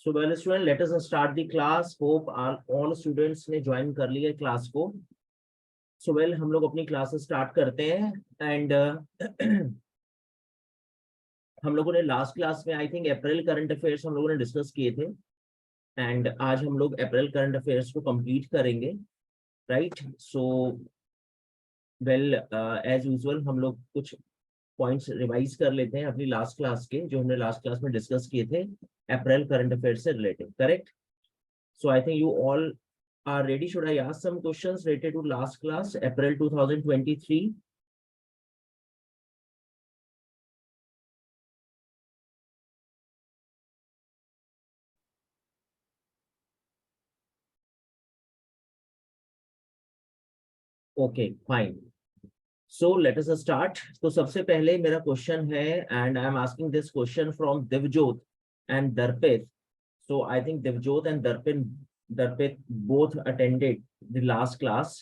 So well student, let us start the class. Hope all students ने join कर लिया class को. So well, हम लोग अपनी क्लासेस स्टार्ट करते हैं एंड हम लोगों ने लास्ट क्लास में I think April current affairs हम लोगों ने डिस्कस किए थे एंड आज हम लोग अप्रैल करंट अफेयर्स को कंप्लीट करेंगे, right? So well as usual हम लोग कुछ पॉइंट्स रिवाइज कर लेते हैं अपनी लास्ट क्लास के, जो हमने लास्ट क्लास में डिस्कस किए थे अप्रैल करंट अफेयर से related, correct? So I think you all are ready. Should I ask some questions related to last class, April 2023? Okay, fine. So let us start. तो सबसे पहले मेरा क्वेश्चन है and I am asking this question from Divjot and Darpit. So I think Divjot and Darpit both attended the last class.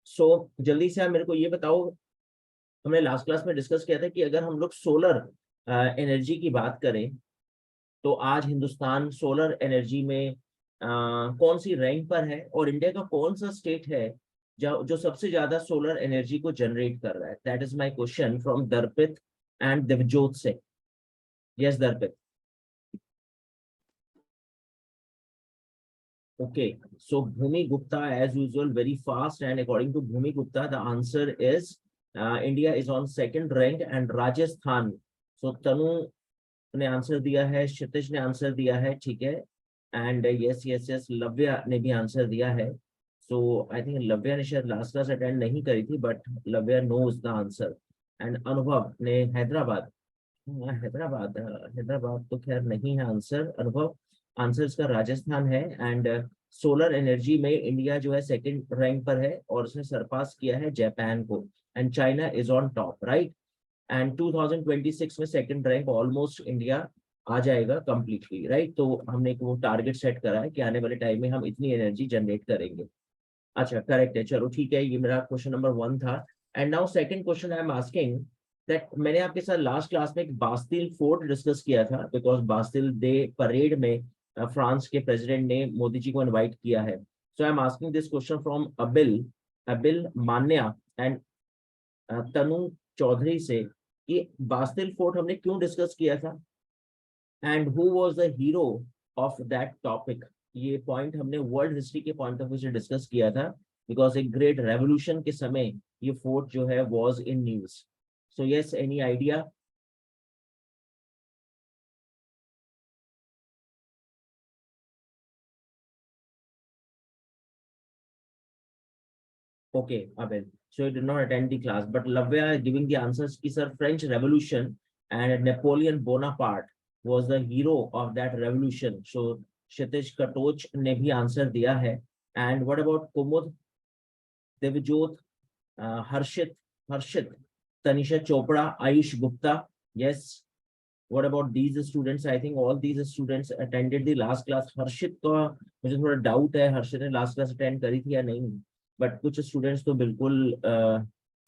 So जल्दी से आप मेरे को ये बताओ, हमने लास्ट क्लास में डिस्कस किया था कि अगर हम लोग सोलर एनर्जी की बात करें तो आज हिंदुस्तान सोलर एनर्जी में कौन सी रैंक पर है और इंडिया का कौन सा स्टेट है जो सबसे ज्यादा सोलर एनर्जी को जनरेट कर रहा है? That is my question from Darpit and Divjot से. Yes Darpit. Okay, so Bhumi Gupta, as usual, very fast, and according to Bhumi Gupta, the answer is India is on second rank and Rajasthan. So Tanu ने answer दिया है, क्षितिज ने answer दिया है, ठीक है, and yes Lavya ने भी आंसर दिया है. सो आई थिंक लव्या ने शायद लास्ट क्लास अटेंड नहीं करी थी, but Lavya knows the answer. And Anubhav ने हैदराबाद, हैदराबाद तो खैर नहीं है आंसर. अनुभव, आंसर इसका राजस्थान है. एंड सोलर एनर्जी में इंडिया जो है सेकंड रैंक पर है और उसने सरपास किया है जापान को, and China is on top, right? And 2026 में सेकंड रैंक ऑलमोस्ट इंडिया आ जाएगा कंप्लीटली, राइट? तो हमने एक वो टारगेट सेट करा है कि आने वाले टाइम में हम इतनी एनर्जी जनरेट करेंगे. अच्छा, करेक्ट है, चलो ठीक है, ये मेरा क्वेश्चन नंबर 1 था. And now second question I am asking that मैंने आपके साथ लास्ट क्लास में एक बास्तिल फोर्ट डिस्कस किया था, बिकॉज बास्तिल डे परेड में फ्रांस के प्रेसिडेंट ने मोदी जी को इनवाइट किया है. So I am asking this question from Abil Manya and Tanu Chaudhary से कि बास्तिल फोर्ट हमने क्यों डिस्कस किया था and who was the hero of that topic. ये पॉइंट हमने वर्ल्ड हिस्ट्री के पॉइंट ऑफ व्यू से डिस्कस किया था, बिकॉज एक ग्रेट रेवोल्यूशन के समय ये फोर्ट जो है was in news. So yes, any idea? Okay Abil, so you did not attend the class, but Lavya is giving the answers ki sir French Revolution and Napoleon Bonaparte was the hero of that revolution. So Kshitij Katoch ने भी answer दिया है. And what about Kumud, Devjot, Harshit, Tanisha Chopra, Ayush Gupta? Yes. What about these students? I think all these students attended the last class. हर्षित का मुझे थोड़ा doubt है, हर्षित ने last class attend करी थी या नहीं, बट कुछ स्टूडेंट्स तो बिल्कुल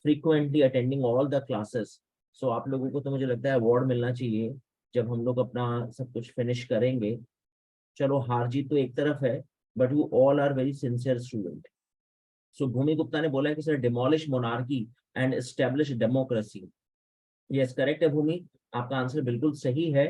frequently attending all the classes. So आप लोगों को तो मुझे लगता है अवार्ड मिलना चाहिए जब हम लोग अपना सब कुछ फिनिश करेंगे. चलो, हार जीत तो एक तरफ है, but you all are very sincere student. So Bhumi Gupta ने बोला है कि sir demolish monarchy and establish democracy. Yes, correct है भूमि, आपका आंसर बिल्कुल सही है.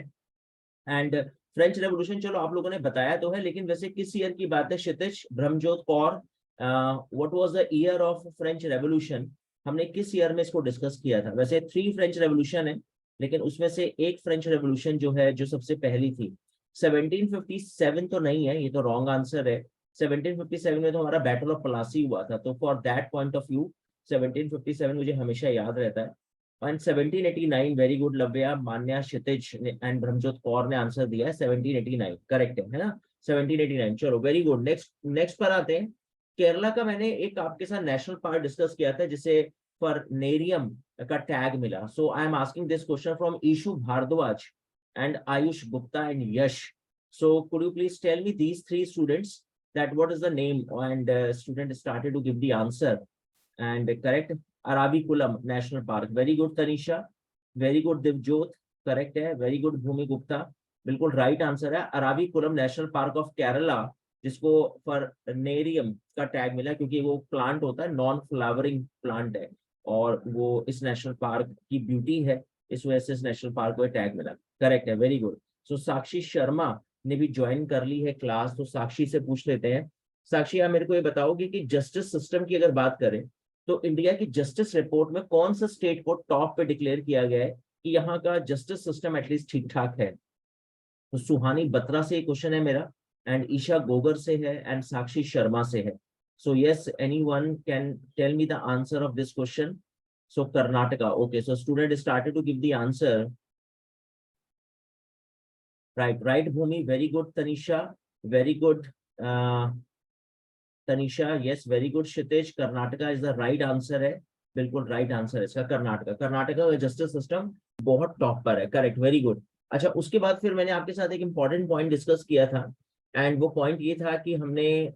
एंड फ्रेंच रेवोल्यूशन चलो आप लोगों ने बताया तो है, लेकिन वैसे किस ईयर की बात है Kshitij, Brahmjot Kaur, what was the year of French revolution? हमने किस ईयर में इसको डिस्कस किया था? वैसे 3 फ्रेंच रेवोल्यूशन है, लेकिन उसमें से एक फ्रेंच रेवोल्यूशन जो है जो सबसे पहली थी 1757 तो नहीं है, ये तो रॉन्ग आंसर है. 1757 में तो हमारा बैटल ऑफ प्लासी हुआ था, तो for that point of view 1757 मुझे हमेशा याद रहता है. And 1789, very good Lavya, Manya, Kshitij and Brahmjot Kaur ने आंसर दिया है 1789, करेक्ट है ना? 1789, चलो वेरी गुड. नेक्स्ट पर आते हैं. केरला का मैंने एक आपके साथ नेशनल पार्क डिस्कस किया था जिसे फर्नेरियम का टैग मिला. So I am asking this question from Ishu Bhardwaj and Ayush Gupta and Yash. So could you please tell me these 3 students that what is the name, and student started to give the answer and correct. Aravikulam National Park. Very good Tanisha. Very good Divjot. Correct है. Very good Bhumi Gupta. बिल्कुल right answer है। अराविकुलम national park of Kerala, जिसको फर्नेरियम का tag मिला क्योंकि वो plant होता है, नॉन फ्लावरिंग प्लांट है, और वो इस नेशनल पार्क की ब्यूटी है, इस वजह से इस नेशनल पार्क को टैग मिला। करेक्ट है, वेरी गुड। सो साक्षी शर्मा ने भी ज्वाइन कर ली है क्लास, तो साक्षी से पूछ लेते हैं। साक्षी, आप मेरे को ये बताओगे कि जस्टिस सिस्टम की अगर बात करें तो इंडिया की जस्टिस रिपोर्ट में कौन सा स्टेट को टॉप पे डिक्लेयर किया गया है कि यहाँ का जस्टिस सिस्टम एटलीस्ट ठीक ठाक है? तो सुहानी बत्रा से क्वेश्चन है मेरा, एंड ईशा गोगर से है, एंड साक्षी शर्मा से है। So yes, anyone can tell me the answer of this question? So Karnataka. Okay, so student started to give the answer. Right right Bhumi, very good. Tanisha, very good. Tanisha, yes, very good. Kshitij, Karnataka is the right answer है, बिल्कुल right answer है इसका कर्नाटका। कर्नाटका का justice system बहुत top पर है, correct, very good. अच्छा, उसके बाद फिर मैंने आपके साथ एक इंपॉर्टेंट पॉइंट डिस्कस किया था, एंड वो पॉइंट ये था कि हमने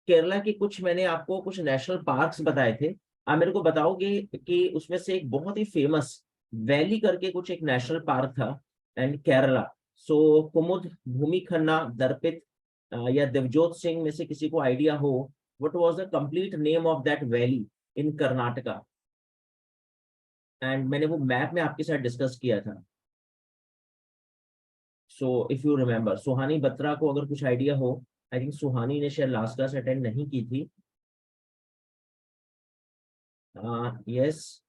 केरला के कुछ, मैंने आपको कुछ नेशनल पार्क्स बताए थे। आप मेरे को बताओगे कि उसमें से एक बहुत ही फेमस वैली करके कुछ एक नेशनल पार्क था एंड केरला। सो कुमुद, भूमि खन्ना, दर्पित या देवजोत सिंह में से किसी को आइडिया हो, what was the complete name of that valley in Karnataka? And मैंने वो मैप में आपके साथ डिस्कस किया था। सो इफ यू रिमेम्बर, सुहानी बत्रा को अगर कुछ आइडिया हो, आई थिंक सुहानी ने शायद लास्ट क्लास अटेंड नहीं की थी। Yes,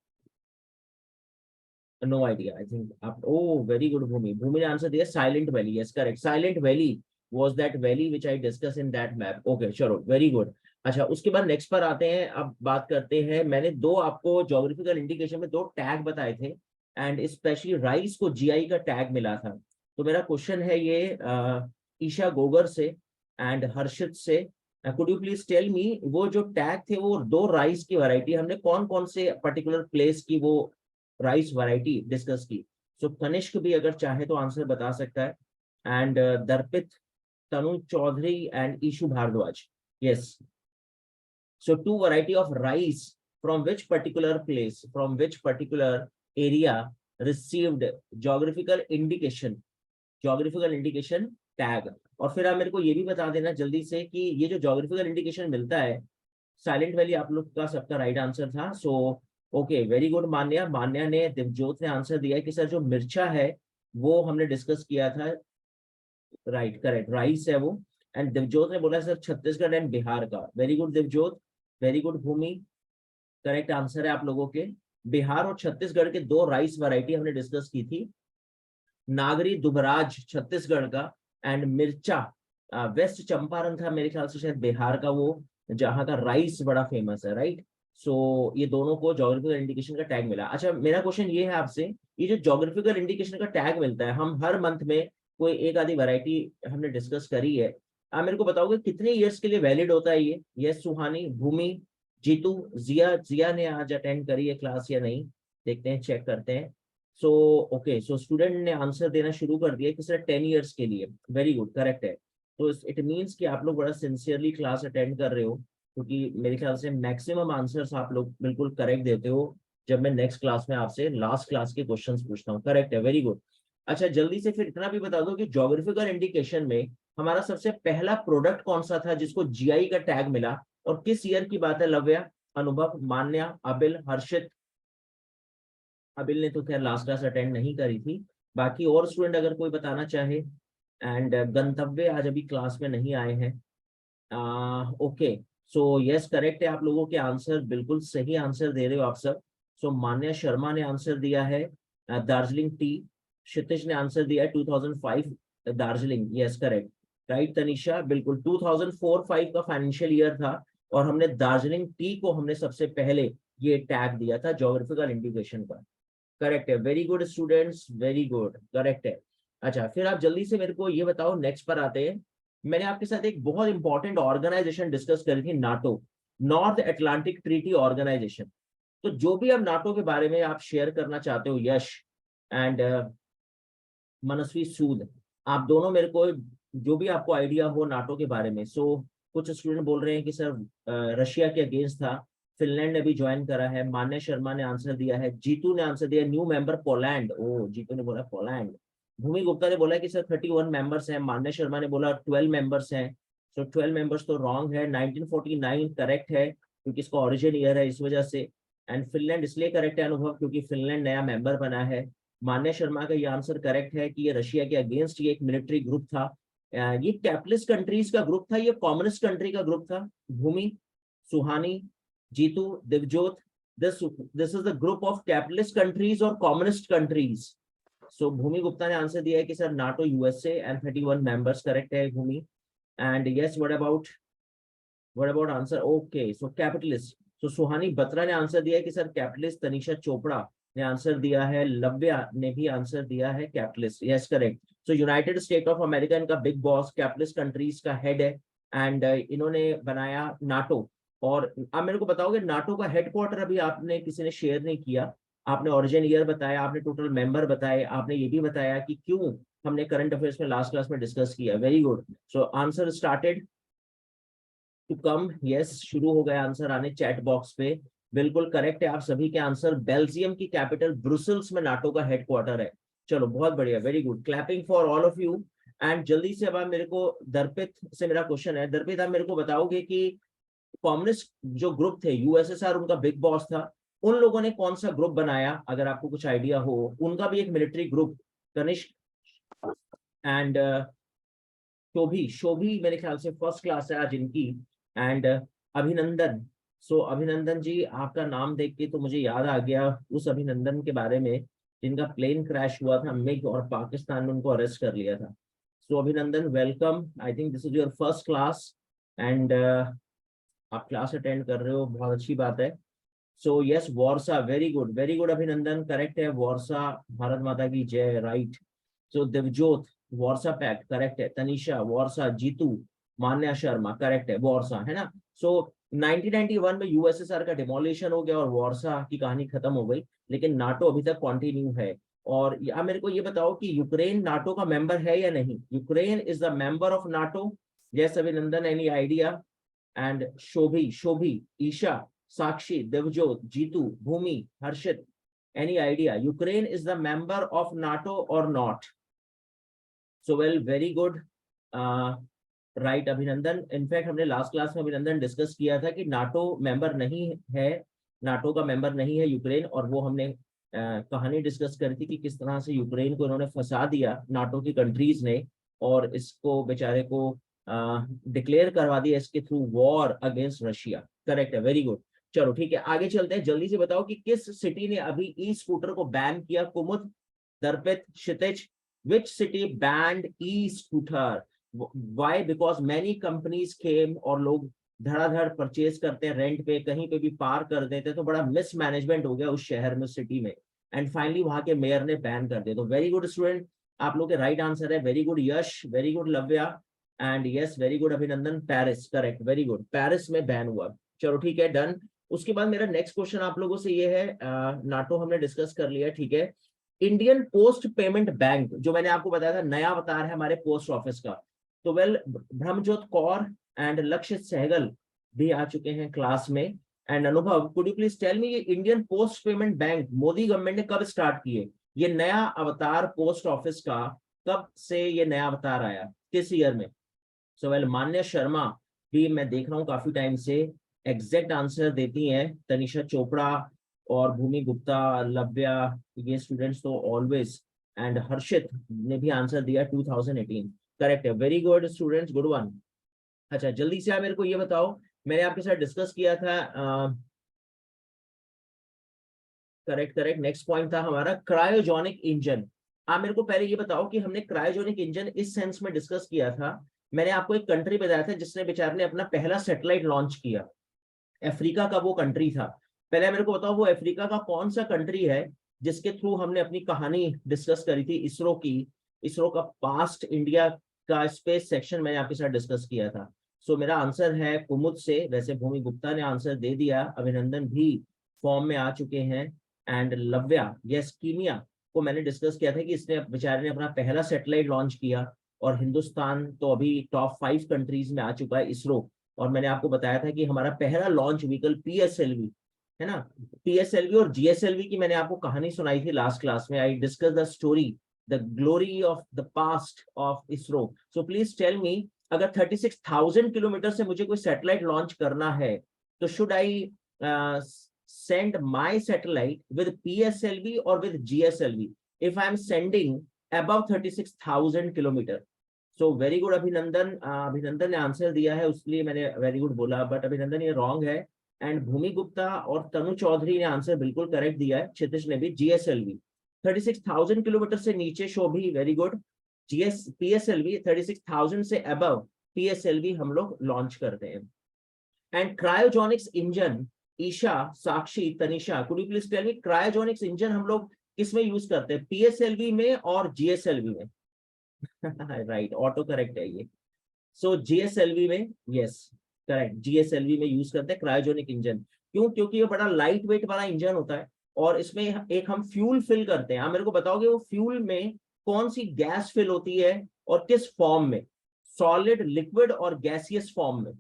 no idea, I think आप, oh very good Bhumi, Bhumi ने आंसर दिया Silent Valley, yes correct, Silent Valley was that valley which I discuss in that map. Okay, चलो, वेरी गुड। अच्छा, उसके बाद नेक्स्ट पर आते हैं, अब बात करते हैं, मैंने दो आपको ज्योग्राफिकल इंडिकेशन में दो टैग बताए थे, एंड स्पेशली राइस को जीआई का टैग मिला था। तो मेरा क्वेश्चन है ये ईशा गोगर से एंड हर्षित से, could you please tell me, वो जो टैग थे वो दो राइस की वैरायटी, हमने कौन कौन से पर्टिकुलर प्लेस की वो राइस वैरायटी डिस्कस की? सो कनिष्क भी अगर चाहे तो आंसर बता सकता है, and Darpit, Tanu Chaudhary and Ishu Bhardwaj. Yes, so two variety of rice from which particular place, from which particular area received geographical indication, geographical indication tag? और फिर आप मेरे को ये भी बता देना जल्दी से कि ये जो geographical indication मिलता है, साइलेंट वैली आप लोग का सबका राइट आंसर था। So okay, very good. Manya, Manya ने, दिवजोत ने आंसर दिया है कि सर जो मिर्चा है वो हमने डिस्कस किया था, राइट करेक्ट, राइस है वो। एंड दिवजोत ने बोला सर छत्तीसगढ़ एंड बिहार का, very good Divjot, very good Bhumi, correct answer है आप लोगों के। बिहार और छत्तीसगढ़ के दो राइस वैरायटी हमने डिस्कस की थी, नागरी दुबराज छत्तीसगढ़ का, एंड मिर्चा वेस्ट चंपारण था मेरे ख्याल से शायद बिहार का, वो जहाँ का राइस बड़ा फेमस है, राइट। सो ये दोनों को जोग्राफिकल इंडिकेशन का टैग मिला। अच्छा, मेरा क्वेश्चन ये है आपसे, ये जो जोग्राफिकल इंडिकेशन का टैग मिलता है, हम हर मंथ में कोई एक आधी वैरायटी हमने डिस्कस करी है, आप मेरे को बताओगे कितने ईयर्स के लिए वैलिड होता है ये? यस सुहानी, भूमि, जीतू, जिया, जिया ने आज अटेंड करी है क्लास या नहीं, देखते हैं, चेक करते हैं। सो ओके, सो स्टूडेंट ने आंसर देना शुरू कर दिया कि सर 10 ईयर्स के लिए, वेरी गुड, करेक्ट है। तो इट मीन्स कि आप लोग बड़ा सिंसियरली क्लास अटेंड कर रहे हो, क्योंकि मेरे ख्याल से मैक्सिमम आंसर्स आप लोग बिल्कुल करेक्ट देते हो जब मैं नेक्स्ट क्लास में आपसे लास्ट क्लास के क्वेश्चंस पूछता हूँ, करेक्ट है, वेरी गुड। अच्छा, जल्दी से फिर इतना भी बता दो कि ज्योग्राफिकल इंडिकेशन में हमारा सबसे पहला प्रोडक्ट कौन सा था जिसको जीआई का टैग मिला, और किस ईयर की बात है? लव्या, अनुभव, मान्या, अबिल, हर्षित। अबिल ने तो खैर लास्ट क्लास अटेंड नहीं करी थी, बाकी और स्टूडेंट अगर कोई बताना चाहे। एंड गंतव्य आज अभी क्लास में नहीं आए हैं। ओके, सो यस करेक्ट है, आप लोगों के आंसर बिल्कुल सही आंसर दे रहे हो आप सब। सो मान्या शर्मा ने आंसर दिया है दार्जिलिंग टी, क्षितिज ने आंसर दिया है 2005 Darjeeling, yes correct, right. Tanisha, बिल्कुल 2004-5 का फाइनेंशियल ईयर था, और हमने दार्जिलिंग टी को हमने सबसे पहले ये टैग दिया था ज्योग्राफिकल इंडिकेशन का, करेक्ट है, very good students, very good, correct है। अच्छा, फिर आप जल्दी से मेरे को ये बताओ, नेक्स्ट पर आते हैं, मैंने आपके साथ एक बहुत इंपॉर्टेंट ऑर्गेनाइजेशन डिस्कस करी थी, NATO, North Atlantic Treaty Organisation. तो जो भी अब नाटो के बारे में आप शेयर करना चाहते हो, यश एंड मनस्वी सूद, आप दोनों मेरे को जो भी आपको आइडिया हो नाटो के बारे में। सो कुछ स्टूडेंट बोल रहे हैं कि सर रशिया के अगेंस्ट था, फिनलैंड ने भी ज्वाइन करा है, मान्य शर्मा ने आंसर दिया है, जीतू ने आंसर दिया न्यू मेंबर पोलैंड, ओ जीतू ने बोला पोलैंड, भूमि गुप्ता ने बोला कि सर 31 मेंबर्स हैं, मान्य शर्मा ने बोला 12 मेंबर्स हैं। तो 12 मेंबर्स तो रॉन्ग है, 1949 करेक्ट है क्योंकि इसका ओरिजिन ईयर है इस वजह से। एंड फिनलैंड इसलिए करेक्ट है अनुभव क्योंकि फिनलैंड नया मेंबर बना है। मान्य शर्मा का ये आंसर करेक्ट है कि ये रशिया के अगेंस्ट ये एक मिलिट्री ग्रुप था। ये कैपिटलिस्ट कंट्रीज का ग्रुप था, ये कम्युनिस्ट कंट्री का ग्रुप था। Bhumi, Suhani, Jitu, Divjot, this is the group of capitalist countries और communist countries. So Bhumi Gupta ने आंसर दिया है कि sir NATO USA and 31 members correct है Bhumi. And yes what about answer, okay so capitalist. So Suhani Batra ने आंसर दिया है कि सर कैपिटलिस्ट। तनिषा चोपड़ा ने आंसर दिया है, लव्या ने भी आंसर दिया है capitalist, yes correct. So United state of America इनका बिग बॉस कैपिटलिस्ट कंट्रीज का हेड है। एंड इन्होंने बनाया नाटो। और आप मेरे को बताओगे नाटो का हेडक्वार्टर अभी आपने किसी ने शेयर नहीं किया। आपने ओरिजिन ईयर बताया, आपने टोटल मेंबर बताए, आपने ये भी बताया कि क्यों हमने करंट अफेयर्स में लास्ट क्लास में डिस्कस किया। Very good. So answer started to come, yes शुरू हो गया आंसर आने चैट बॉक्स पे। बिल्कुल करेक्ट है आप सभी के आंसर। बेल्जियम की कैपिटल ब्रुसेल्स में नाटो का हेडक्वार्टर है। चलो बहुत बढ़िया, very good, clapping for all of you. And जल्दी से अब आप मेरे को दर्पित से मेरा क्वेश्चन है, दर्पित आप मेरे को बताओगे कि कम्युनिस्ट जो ग्रुप थे यूएसएसआर उनका बिग बॉस था, उन लोगों ने कौन सा ग्रुप बनाया, अगर आपको कुछ आइडिया हो। उनका भी एक military group, Kanishka and Shobhi, शोभी मेरे ख्याल से फर्स्ट क्लास है आज इनकी। एंड अभिनंदन। सो अभिनंदन जी आपका नाम देख के तो मुझे याद आ गया उस अभिनंदन के बारे में जिनका प्लेन क्रैश हुआ था मिग और पाकिस्तान ने उनको अरेस्ट कर लिया था। सो अभिनंदन welcome, I think this is your first class. And आप क्लास अटेंड कर रहे हो, बहुत अच्छी बात है। So yes Warsaw, very good अभिनंदन, करेक्ट है वॉर्सा, भारत माता की जय, राइट। सो दिवजोत, वॉर्सा पैक्ट करेक्ट है। तनिषा वॉर्सा, जीतू, मान्या शर्मा करेक्ट है वॉर्सा, है ना। सो 1991 में यूएसएसआर का डिमोलिशन हो गया और वॉर्सा की कहानी खत्म हो गई, लेकिन नाटो अभी तक कंटिन्यू है। और आप मेरे को ये बताओ कि यूक्रेन नाटो का मेंबर है या नहीं। Ukraine is the member of NATO. Yes Abhinandan, any idea. And Shobhi, Shobhi, Isha, Sakshi, Devjot, Jitu, Bhumi, Harshit, any idea Ukraine is the member of NATO or not? So well, very good, right अभिनंदन। इनफैक्ट हमने लास्ट क्लास में अभिनंदन discuss किया था कि नाटो मेंबर नहीं है, NATO का मेंबर नहीं है यूक्रेन। और वो हमने कहानी डिस्कस करी थी कि किस तरह से यूक्रेन को इन्होंने फंसा दिया नाटो की कंट्रीज ने और इसको बेचारे को डिक्लेयर करवा दिया इसके through war against Russia. Correct है, वेरी गुड। चलो ठीक है आगे चलते हैं। जल्दी से बताओ कि किस सिटी ने अभी ई स्कूटर को बैन किया। कुमुद, दर्पित, क्षितिज, which city banned e-scooter? Why? Because many companies came और लोग धड़ाधड़ परचेज करते हैं रेंट पे, कहीं पे भी पार कर देते हैं, तो बड़ा मिसमैनेजमेंट हो गया उस शहर में, सिटी में। एंड फाइनली वहां के मेयर ने बैन कर दिया। तो वेरी गुड स्टूडेंट, आप लोग के राइट आंसर है। Very good Yash, very good Lavya, and yes very good Abhinandan, Paris correct, very good, Paris में बैन हुआ। चलो ठीक है डन। उसके बाद मेरा नेक्स्ट क्वेश्चन आप लोगों से ये है, नाटो हमने डिस्कस कर लिया, ठीक है। इंडियन पोस्ट पेमेंट बैंक जो मैंने आपको बताया था नया अवतार है हमारे पोस्ट ऑफिस का। तो वेल ब्रह्मजोत कौर एंड लक्षित सहगल भी आ चुके हैं क्लास में। And Anubhav, could you please tell me ये Indian post payment bank Modi government ने कब स्टार्ट किए, ये नया अवतार पोस्ट ऑफिस का, कब से ये नया अवतार आया, किस ईयर में। सो वेल मान्या शर्मा भी मैं देख रहा हूँ काफी टाइम से एग्जैक्ट आंसर देती हैं। तनिषा चोपड़ा और भूमि गुप्ता, लव्या, ये स्टूडेंट्स तो ऑलवेज। एंड हर्षित ने भी आंसर दिया 2018, करेक्ट है, very good students, good one. अच्छा जल्दी से आप मेरे को ये बताओ, मैंने आपके साथ डिस्कस किया था, करेक्ट करेक्ट, नेक्स्ट पॉइंट था हमारा क्रायोजोनिक इंजन। आप मेरे को पहले ये बताओ कि हमने क्रायोजोनिक इंजन इस सेंस में डिस्कस किया था, मैंने आपको एक कंट्री बताया था जिसने बेचारे ने अपना पहला सैटेलाइट लॉन्च किया, अफ्रीका का वो कंट्री था। पहले मेरे को बताओ वो अफ्रीका का कौन सा कंट्री है जिसके थ्रू हमने अपनी कहानी डिस्कस करी थी इसरो की। इसरो का पास्ट इंडिया का स्पेस सेक्शन मैंने आपके साथ डिस्कस किया था। सो मेरा आंसर है कुमुद से। वैसे भूमि गुप्ता ने आंसर दे दिया, अभिनंदन भी फॉर्म में आ चुके हैं, एंड लव्या, यस कीनिया को मैंने डिस्कस किया था कि इसने बेचारे ने अपना पहला सैटेलाइट लॉन्च किया। और हिंदुस्तान तो अभी टॉप 5 कंट्रीज में आ चुका है इसरो। और मैंने आपको बताया था कि हमारा पहला लॉन्च व्हीकल पीएसएलवी है ना, पीएसएलवी और जीएसएलवी की मैंने आपको कहानी सुनाई थी लास्ट क्लास में, I discuss the story the glory of the past of ISRO. So please tell me, अगर 36,000 किलोमीटर से मुझे कोई सैटेलाइट लॉन्च करना है, तो should I send my satellite with PSLV or with GSLV if I am sending above 36,000 kilometre? So very good अभिनंदन, अभिनंदन ने आंसर दिया है, उसके लिए मैंने वेरी गुड बोला, बट अभिनंदन ये रॉन्ग है। एंड भूमि गुप्ता और तनु चौधरी ने आंसर बिल्कुल करेक्ट दिया है, क्षितिज ने भी GSLV 36,000 किलोमीटर से नीचे, शोभी वेरी गुड, PSLV 36,000 से अबव PSLV हम लोग लॉन्च करते हैं। And cryogenics engine, Isha, Sakshi, Tanisha, could you please tell me cryogenics engine हम लोग किसमें यूज करते हैं, PSLV में और GSLV में? राइट, ऑटो करेक्ट है ये। सो GSLV में, यस करेक्ट, GSLV में यूज करते हैं क्रायोजेनिक इंजन। क्यों? क्योंकि ये बड़ा लाइट वेट वाला इंजन होता है और इसमें एक हम फ्यूल फिल करते हैं। आप मेरे को बताओगे वो फ्यूल में कौन सी गैस फिल होती है और किस फॉर्म में, सॉलिड, लिक्विड और गैसियस फॉर्म में?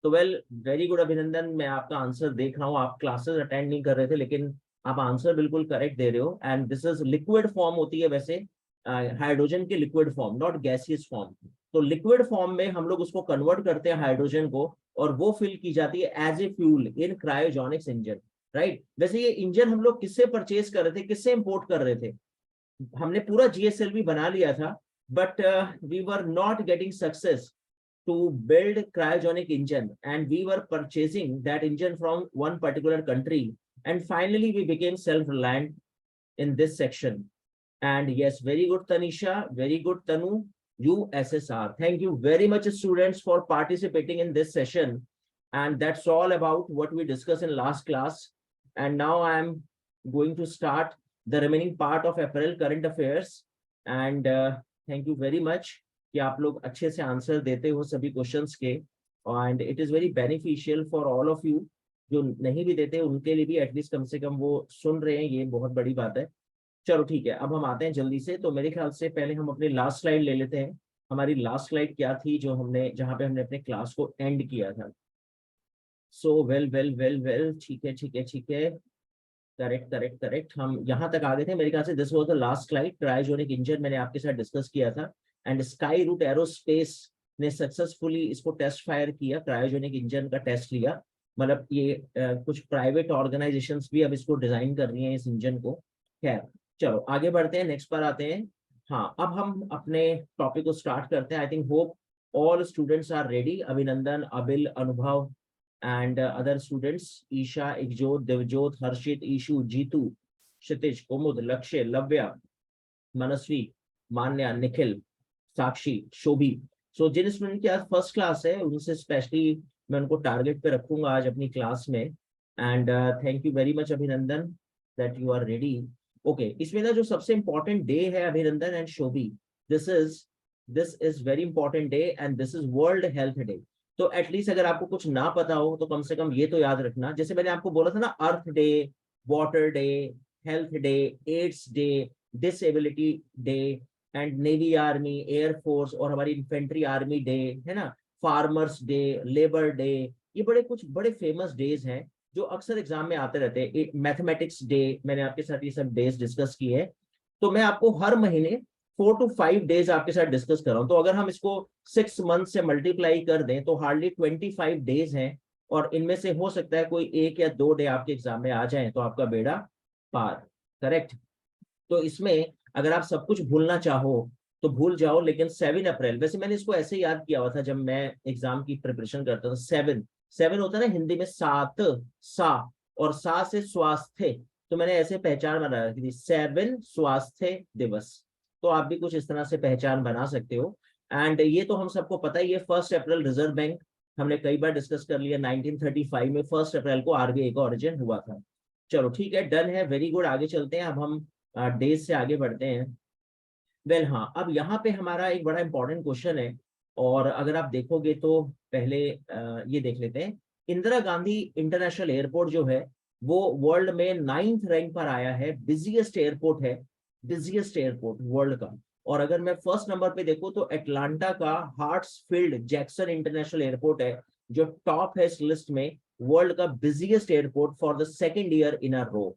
तो वेल, वेरी गुड अभिनंदन, मैं आपका आंसर देख रहा हूँ, आप क्लासेस अटेंड नहीं कर रहे थे लेकिन आप आंसर बिल्कुल करेक्ट दे रहे हो। And this is liquid form होती है वैसे, हाइड्रोजन की liquid form, not gaseous form. तो लिक्विड फॉर्म में हम लोग उसको कन्वर्ट करते हैं हाइड्रोजन को, और वो फिल की जाती है as a fuel in cryogenics engine, right. वैसे ये इंजन हम लोग किससे परचेज कर रहे थे, किससे इंपोर्ट कर रहे थे? हमने पूरा GSLV बना लिया था, but we were not getting success to build cryogenic engine and we were purchasing that engine from one particular country, and finally we became self reliant in this section. And yes, very good Tanisha, very good Tanu, USSR. Thank you very much students for participating in this session. And that's all about what we discussed in last class. And now I am going to start the remaining part of April current affairs. And thank you very much कि आप लोग अच्छे से answer देते हो सभी questions के, and it is very beneficial for all of you. जो नहीं भी देते उनके लिए भी एटलीस्ट कम से कम वो सुन रहे हैं, ये बहुत बड़ी बात है। चलो ठीक है, अब हम आते हैं जल्दी से। तो मेरे ख्याल से पहले हम अपनी लास्ट स्लाइड ले लेते हैं। हमारी लास्ट स्लाइड क्या थी जो हमने, जहां पे हमने अपने क्लास को एंड किया था? So well well well well, ठीक है ठीक है ठीक है, करेक्ट करेक्ट करेक्ट, हम यहाँ तक आ गए थे मेरे ख्याल से। This was the last slide, cryogenic engine मैंने आपके साथ डिस्कस किया था, एंड स्काई रूट एरोस्पेस ने सक्सेसफुली इसको टेस्ट फायर किया, क्रायोजेनिक इंजन का टेस्ट लिया। मतलब ये कुछ प्राइवेट ऑर्गेनाइजेशंस भी अब इसको डिजाइन कर रही हैं इस इंजन को। खैर चलो आगे बढ़ते हैं, नेक्स्ट पर आते हैं। हाँ, अब हम अपने टॉपिक को स्टार्ट करते हैं। I think hope all students are ready. Abhinandan, Abil, Anubhav and other students, Isha, Ikjot, Devjot, Harshit, Ishu, Jitu, Kshitij, Kumud, Lakshya, Lavya, Manasvi, Manya, Nikhil, Sakshi, शोभी। So Jin student की आज फर्स्ट क्लास है उनसे स्पेशली मैं उनको टारगेट पे रखूंगा आज अपनी क्लास में। And thank you very much Abhinandan that you are ready. Okay, इसमें ना जो सबसे इंपॉर्टेंट डे है Abhinandan and Shobhi, this is very important day and this is world health day. तो एटलीस्ट अगर आपको कुछ ना पता हो तो कम से कम ये तो याद रखना, जैसे मैंने आपको बोला था ना, earth day, water day, health day, AIDS day, disability day, and navy army, air force और हमारी इन्फेंट्री आर्मी डे है ना, फार्मर्स डे, लेबर डे, ये बड़े कुछ बड़े फेमस डेज हैं जो अक्सर एग्जाम में आते रहते हैं। मैथमेटिक्स डे, मैंने आपके साथ ये सब डेज डिस्कस किए हैं। तो मैं आपको हर महीने 4 to 5 डेज आपके साथ डिस्कस कर रहा हूँ। तो अगर हम इसको 6 मंथ से मल्टीप्लाई कर दें तो हार्डली 25 डेज हैं, और इनमें से हो सकता है कोई 1 या 2 डे आपके एग्जाम में आ जाए तो आपका बेड़ा पार, करेक्ट। तो इसमें अगर आप सब कुछ भूलना चाहो तो भूल जाओ, लेकिन 7 अप्रैल, वैसे मैंने इसको ऐसे याद किया हुआ था जब मैं एग्जाम की प्रिपरेशन करता था। 7 होता है ना हिंदी में, सात, सा, और सा से स्वास्थ्य, तो मैंने ऐसे पहचान बना रखी थी, 7 स्वास्थ्य दिवस। तो आप भी कुछ इस तरह से पहचान बना सकते हो। एंड ये तो हम सबको पता ही है, 1 अप्रैल रिजर्व बैंक, हमने कई बार डिस्कस कर लिया, 1935 में 1 अप्रैल को आरबीआई का ओरिजिन हुआ था। चलो ठीक है, डन है, वेरी गुड। आगे चलते हैं, अब हम डेज से आगे बढ़ते हैं। वेल हाँ, अब यहाँ पे हमारा एक बड़ा इंपॉर्टेंट क्वेश्चन है, और अगर आप देखोगे तो पहले ये देख लेते हैं। इंदिरा गांधी इंटरनेशनल एयरपोर्ट जो है वो वर्ल्ड में 9th रैंक पर आया है, बिजिएस्ट एयरपोर्ट है, बिजिएस्ट एयरपोर्ट वर्ल्ड का। और अगर मैं फर्स्ट नंबर पे देखूं तो एटलांटा का हार्ट्सफील्ड जैक्सन इंटरनेशनल एयरपोर्ट है जो टॉप है इस लिस्ट में, वर्ल्ड का busiest airport for the 2nd year in a row.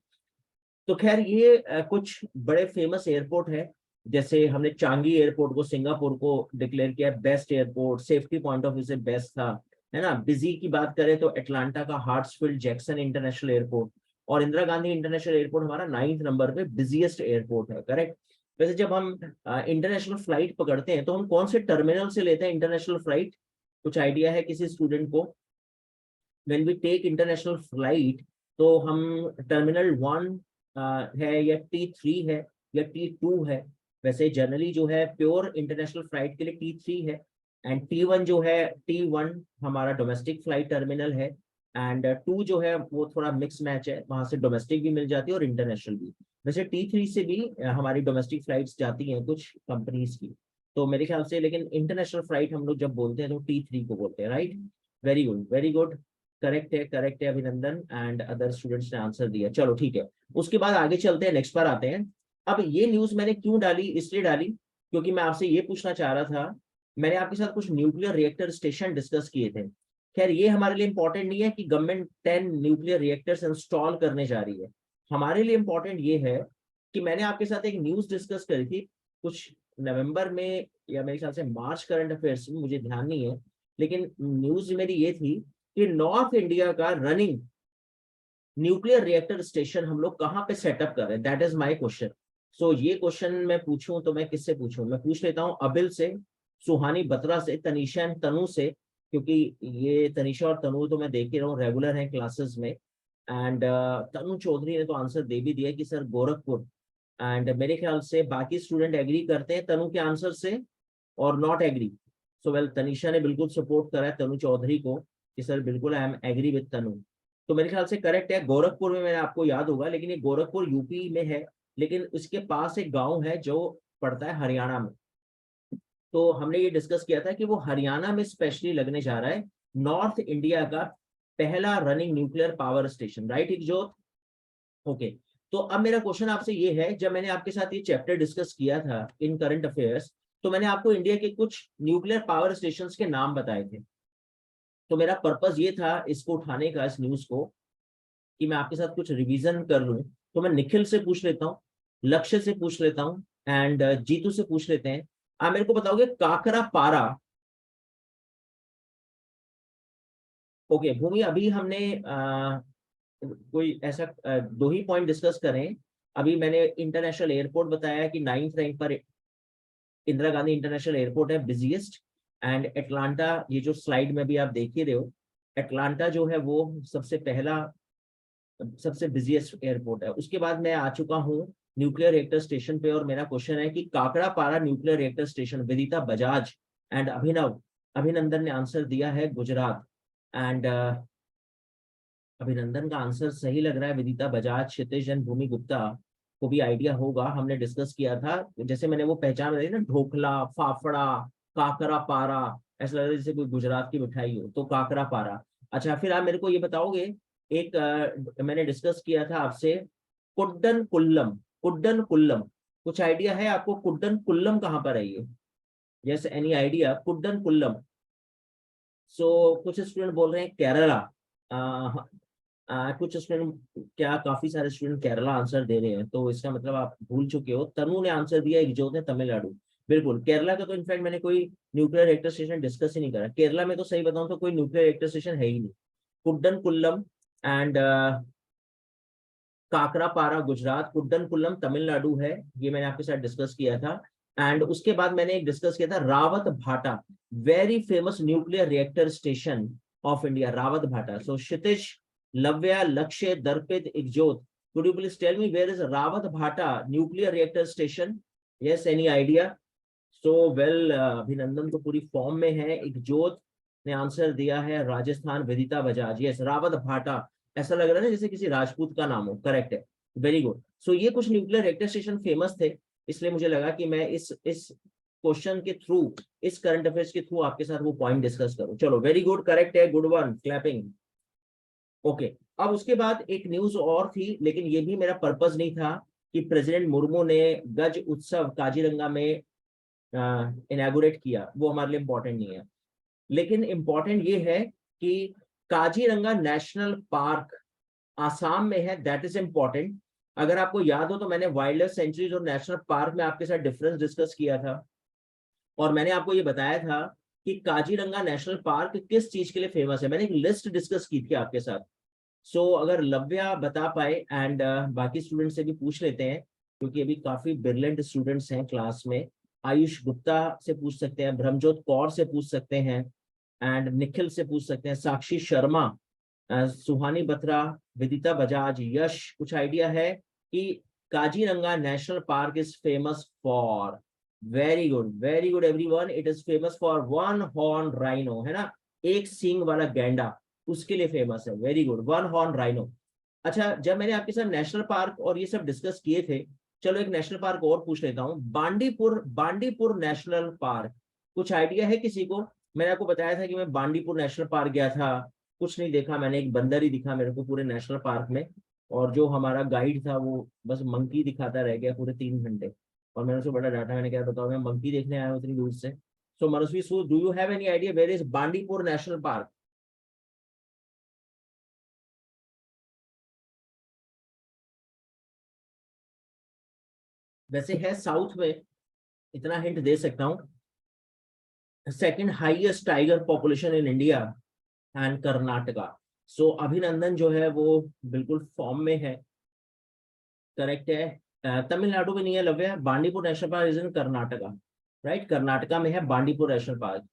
तो खैर ये कुछ बड़े फेमस एयरपोर्ट है, जैसे हमने चांगी एयरपोर्ट को सिंगापुर को डिक्लेयर किया best airport, safety point of view से बेस्ट था, है ना। बिजी की बात करें तो अटलांटा का हार्ट्सफील्ड जैक्सन इंटरनेशनल एयरपोर्ट, और इंदिरा गांधी इंटरनेशनल एयरपोर्ट हमारा 9th नंबर पे बिजिएस्ट एयरपोर्ट है, करेक्ट। वैसे जब हम इंटरनेशनल फ्लाइट पकड़ते हैं तो हम कौन से टर्मिनल से लेते हैं इंटरनेशनल फ्लाइट, कुछ आइडिया है किसी स्टूडेंट को? When we take international flight तो हम टर्मिनल 1 है या T3 है या T2 है? वैसे जनरली जो है प्योर इंटरनेशनल फ्लाइट के लिए T3 है, एंड T1 जो है, T1 हमारा डोमेस्टिक फ्लाइट टर्मिनल है, एंड 2 जो है वो थोड़ा मिक्स मैच है, वहां से डोमेस्टिक भी मिल जाती है और इंटरनेशनल भी। वैसे T3 से भी हमारी डोमेस्टिक फ्लाइट्स जाती हैं कुछ कंपनीज की, तो मेरे ख्याल से, लेकिन इंटरनेशनल फ्लाइट हम लोग जब बोलते हैं तो T3 को बोलते हैं, right. Very good, very good, correct है, करेक्ट है अभिनंदन, एंड अदर स्टूडेंट्स ने आंसर दिया। चलो ठीक है, उसके बाद आगे चलते हैं, नेक्स्ट पर आते हैं। अब ये न्यूज मैंने क्यों डाली, इसलिए डाली क्योंकि मैं आपसे ये पूछना चाह रहा था, मैंने आपके साथ कुछ न्यूक्लियर रिएक्टर स्टेशन डिस्कस किए थे। खैर ये हमारे लिए इंपॉर्टेंट नहीं है कि गवर्नमेंट 10 न्यूक्लियर रिएक्टर्स इंस्टॉल करने जा रही है। हमारे लिए इंपॉर्टेंट ये है कि मैंने आपके साथ एक न्यूज डिस्कस करी थी कुछ नवंबर में, या मेरे ख्याल से मार्च, करंट अफेयर्स में, मुझे ध्यान नहीं है, लेकिन न्यूज मेरी ये थी कि नॉर्थ इंडिया का रनिंग न्यूक्लियर रिएक्टर स्टेशन हम लोग कहाँ पे सेटअप कर रहे हैं, दैट इज माय क्वेश्चन। सो ये क्वेश्चन मैं पूछूं तो मैं किससे पूछूं? मैं पूछ लेता हूँ अबिल से, सुहानी बत्रा से, तनीषा एंड तनु से, क्योंकि ये तनीषा और तनु तो मैं देख ही रहा हूँ रेगुलर हैं क्लासेस में, एंड तनु चौधरी ने तो आंसर दे भी दिया कि सर गोरखपुर, एंड मेरे ख्याल से बाकी स्टूडेंट एग्री करते हैं तनु के आंसर से और not agree. So well, Tanisha ने बिल्कुल सपोर्ट करा है तनु चौधरी को कि सर बिल्कुल आई एम एग्री विद तनु। तो मेरे ख्याल से करेक्ट है, गोरखपुर में, मैंने आपको याद होगा, लेकिन ये गोरखपुर यूपी में है, लेकिन उसके पास एक गांव है जो पड़ता है हरियाणा में। तो हमने ये डिस्कस किया था कि वो हरियाणा में स्पेशली लगने जा रहा है नॉर्थ इंडिया का पहला running nuclear power station, right Ikjot? Okay. तो अब मेरा क्वेश्चन आपसे ये है, जब मैंने आपके साथ ये चैप्टर डिस्कस किया था इन करंट अफेयर्स, तो मैंने आपको इंडिया के कुछ न्यूक्लियर पावर स्टेशन के नाम बताए थे। तो मेरा पर्पस ये था इसको उठाने का, इस न्यूज को, कि मैं आपके साथ कुछ रिवीजन कर लूं। तो मैं निखिल से पूछ लेता हूँ, लक्ष्य से पूछ लेता हूँ, एंड जीतू से पूछ लेते हैं। आप मेरे को बताओगे काकरा पारा, ओके भूमि, अभी हमने कोई ऐसा 2 ही पॉइंट डिस्कस करें। अभी मैंने इंटरनेशनल एयरपोर्ट बताया कि 9th रैंक पर इंदिरा गांधी इंटरनेशनल एयरपोर्ट है बिजिएस्ट, एंड एटलांटा, ये जो स्लाइड में भी आप देख ही रहे हो, एटलांटा जो है वो सबसे पहला, सबसे बिजिएस्ट एयरपोर्ट है। उसके बाद मैं आ चुका हूँ न्यूक्लियर रिएक्टर स्टेशन पे, और मेरा क्वेश्चन है कि Kakrapar nuclear reactor station, Vidita Bajaj and Abhinav Abhinandan ने आंसर दिया है गुजरात, एंड अभिनंदन का आंसर सही लग रहा है, विदिता बजाज, क्षितिज एंड भूमि गुप्ता को भी आइडिया होगा, हमने डिस्कस किया था, जैसे मैंने वो पहचान बताई ना, ढोकला, फाफड़ा, काकरा पारा, ऐसा लग रहा है जैसे कोई गुजरात की मिठाई हो, तो काकरा पारा। अच्छा, फिर आप मेरे को ये बताओगे, एक मैंने डिस्कस किया था आपसे कुड्डन कुल्लम, कुड्डन कुल्लम, कुछ आइडिया है आपको कुड्डन कुल्लम कहाँ पर है ये? Yes, any idea Kudankulam? So कुछ स्टूडेंट बोल रहे हैं केरला, कुछ स्टूडेंट, क्या काफी सारे स्टूडेंट केरला आंसर दे रहे हैं, तो इसका मतलब आप भूल चुके हो। तनु ने आंसर दिया, इकजोत ने तमिलनाडु। बिल्कुल, केरला का तो इनफैक्ट मैंने कोई न्यूक्लियर रिएक्टर स्टेशन डिस्कस ही नहीं करा, केरला में तो सही बताऊं तो कोई न्यूक्लियर रिएक्टर स्टेशन है ही नहीं। कुड्डन कुल्लम एंड काकरापारा गुजरात, कुड्डन कुल्लम तमिलनाडु है, ये मैंने आपके साथ डिस्कस किया था। एंड उसके बाद मैंने एक डिस्कस किया था रावत भाटा, very famous nuclear reactor station of India, Rawat भाटा। सो क्षितिज, लव्या, लक्ष्य, दर्पित, Ikjot, could you please tell me where is Rawat Bhata nuclear reactor station? Yes, any idea? So well, अभिनंदन तो पूरी फॉर्म में है, इकजोत ने आंसर दिया है राजस्थान, विदिता बजाज, यस रावत भाटा, ऐसा लग रहा है ना जैसे किसी राजपूत का नाम हो, करेक्ट है, वेरी गुड। सो ये कुछ न्यूक्लियर रिएक्टर स्टेशन फेमस थे, इसलिए मुझे लगा कि मैं इस क्वेश्चन के थ्रू, इस करंट अफेयर्स के थ्रू आपके साथ वो पॉइंट डिस्कस करूं। चलो वेरी गुड, करेक्ट है, गुड वन, क्लैपिंग। ओके, अब उसके बाद एक न्यूज और थी, लेकिन ये भी मेरा पर्पस नहीं था कि प्रेसिडेंट मुर्मू ने गज उत्सव काजीरंगा में इनैगुरेट किया, वो हमारे लिए इंपॉर्टेंट नहीं है, लेकिन इंपॉर्टेंट ये है कि काजीरंगा नेशनल पार्क आसाम में है, दैट इज इंपॉर्टेंट। अगर आपको याद हो तो मैंने वाइल्ड लाइफ सेंचुरीज और नेशनल पार्क में आपके साथ डिफरेंस डिस्कस किया था, और मैंने आपको ये बताया था कि काजीरंगा नेशनल पार्क किस चीज के लिए फेमस है। मैंने एक लिस्ट डिस्कस की थी आपके साथ। सो अगर लव्या बता पाए एंड बाकी स्टूडेंट से भी पूछ लेते हैं, क्योंकि अभी काफी ब्रिलियंट स्टूडेंट्स हैं क्लास में। आयुष गुप्ता से पूछ सकते हैं, ब्रह्मजोत कौर से पूछ सकते हैं, एंड निखिल से पूछ सकते हैं, साक्षी शर्मा, सुहानी बत्रा, विदिता बजाज, यश, कुछ आइडिया है कि Kaziranga national park is famous for? Very good everyone, it is famous for one horn rhino, है ना, एक सींग वाला गैंडा, उसके लिए फेमस है। Very good, one horn rhino. अच्छा, जब मैंने आपके साथ नेशनल पार्क और ये सब डिस्कस किए थे, चलो एक नेशनल पार्क और पूछ लेता हूँ, बांडीपुर, बांडीपुर नेशनल पार्क, कुछ आइडिया है किसी को? मैंने आपको बताया था कि मैं बांडीपुर नेशनल पार्क गया था, कुछ नहीं देखा मैंने, एक बंदर ही दिखा मेरे को पूरे नेशनल पार्क में, और जो हमारा गाइड था वो बस मंकी दिखाता रह गया पूरे 3 घंटे, और मैंने उसको बड़ा डांटा, मैंने क्या बताओ, मैं मंकी देखने आया हूँ इतनी दूर से। So Manasvi, so do you have any idea where is Bandipur national park? वैसे है साउथ में, इतना हिंट दे सकता हूँ, second highest tiger population in India and Karnataka. So Abhinandan जो है वो बिल्कुल फॉर्म में है, करेक्ट है। तमिलनाडु में नहीं है Lavya, Bandipur national park is in Karnataka, right, Karnataka में है Bandipur national park,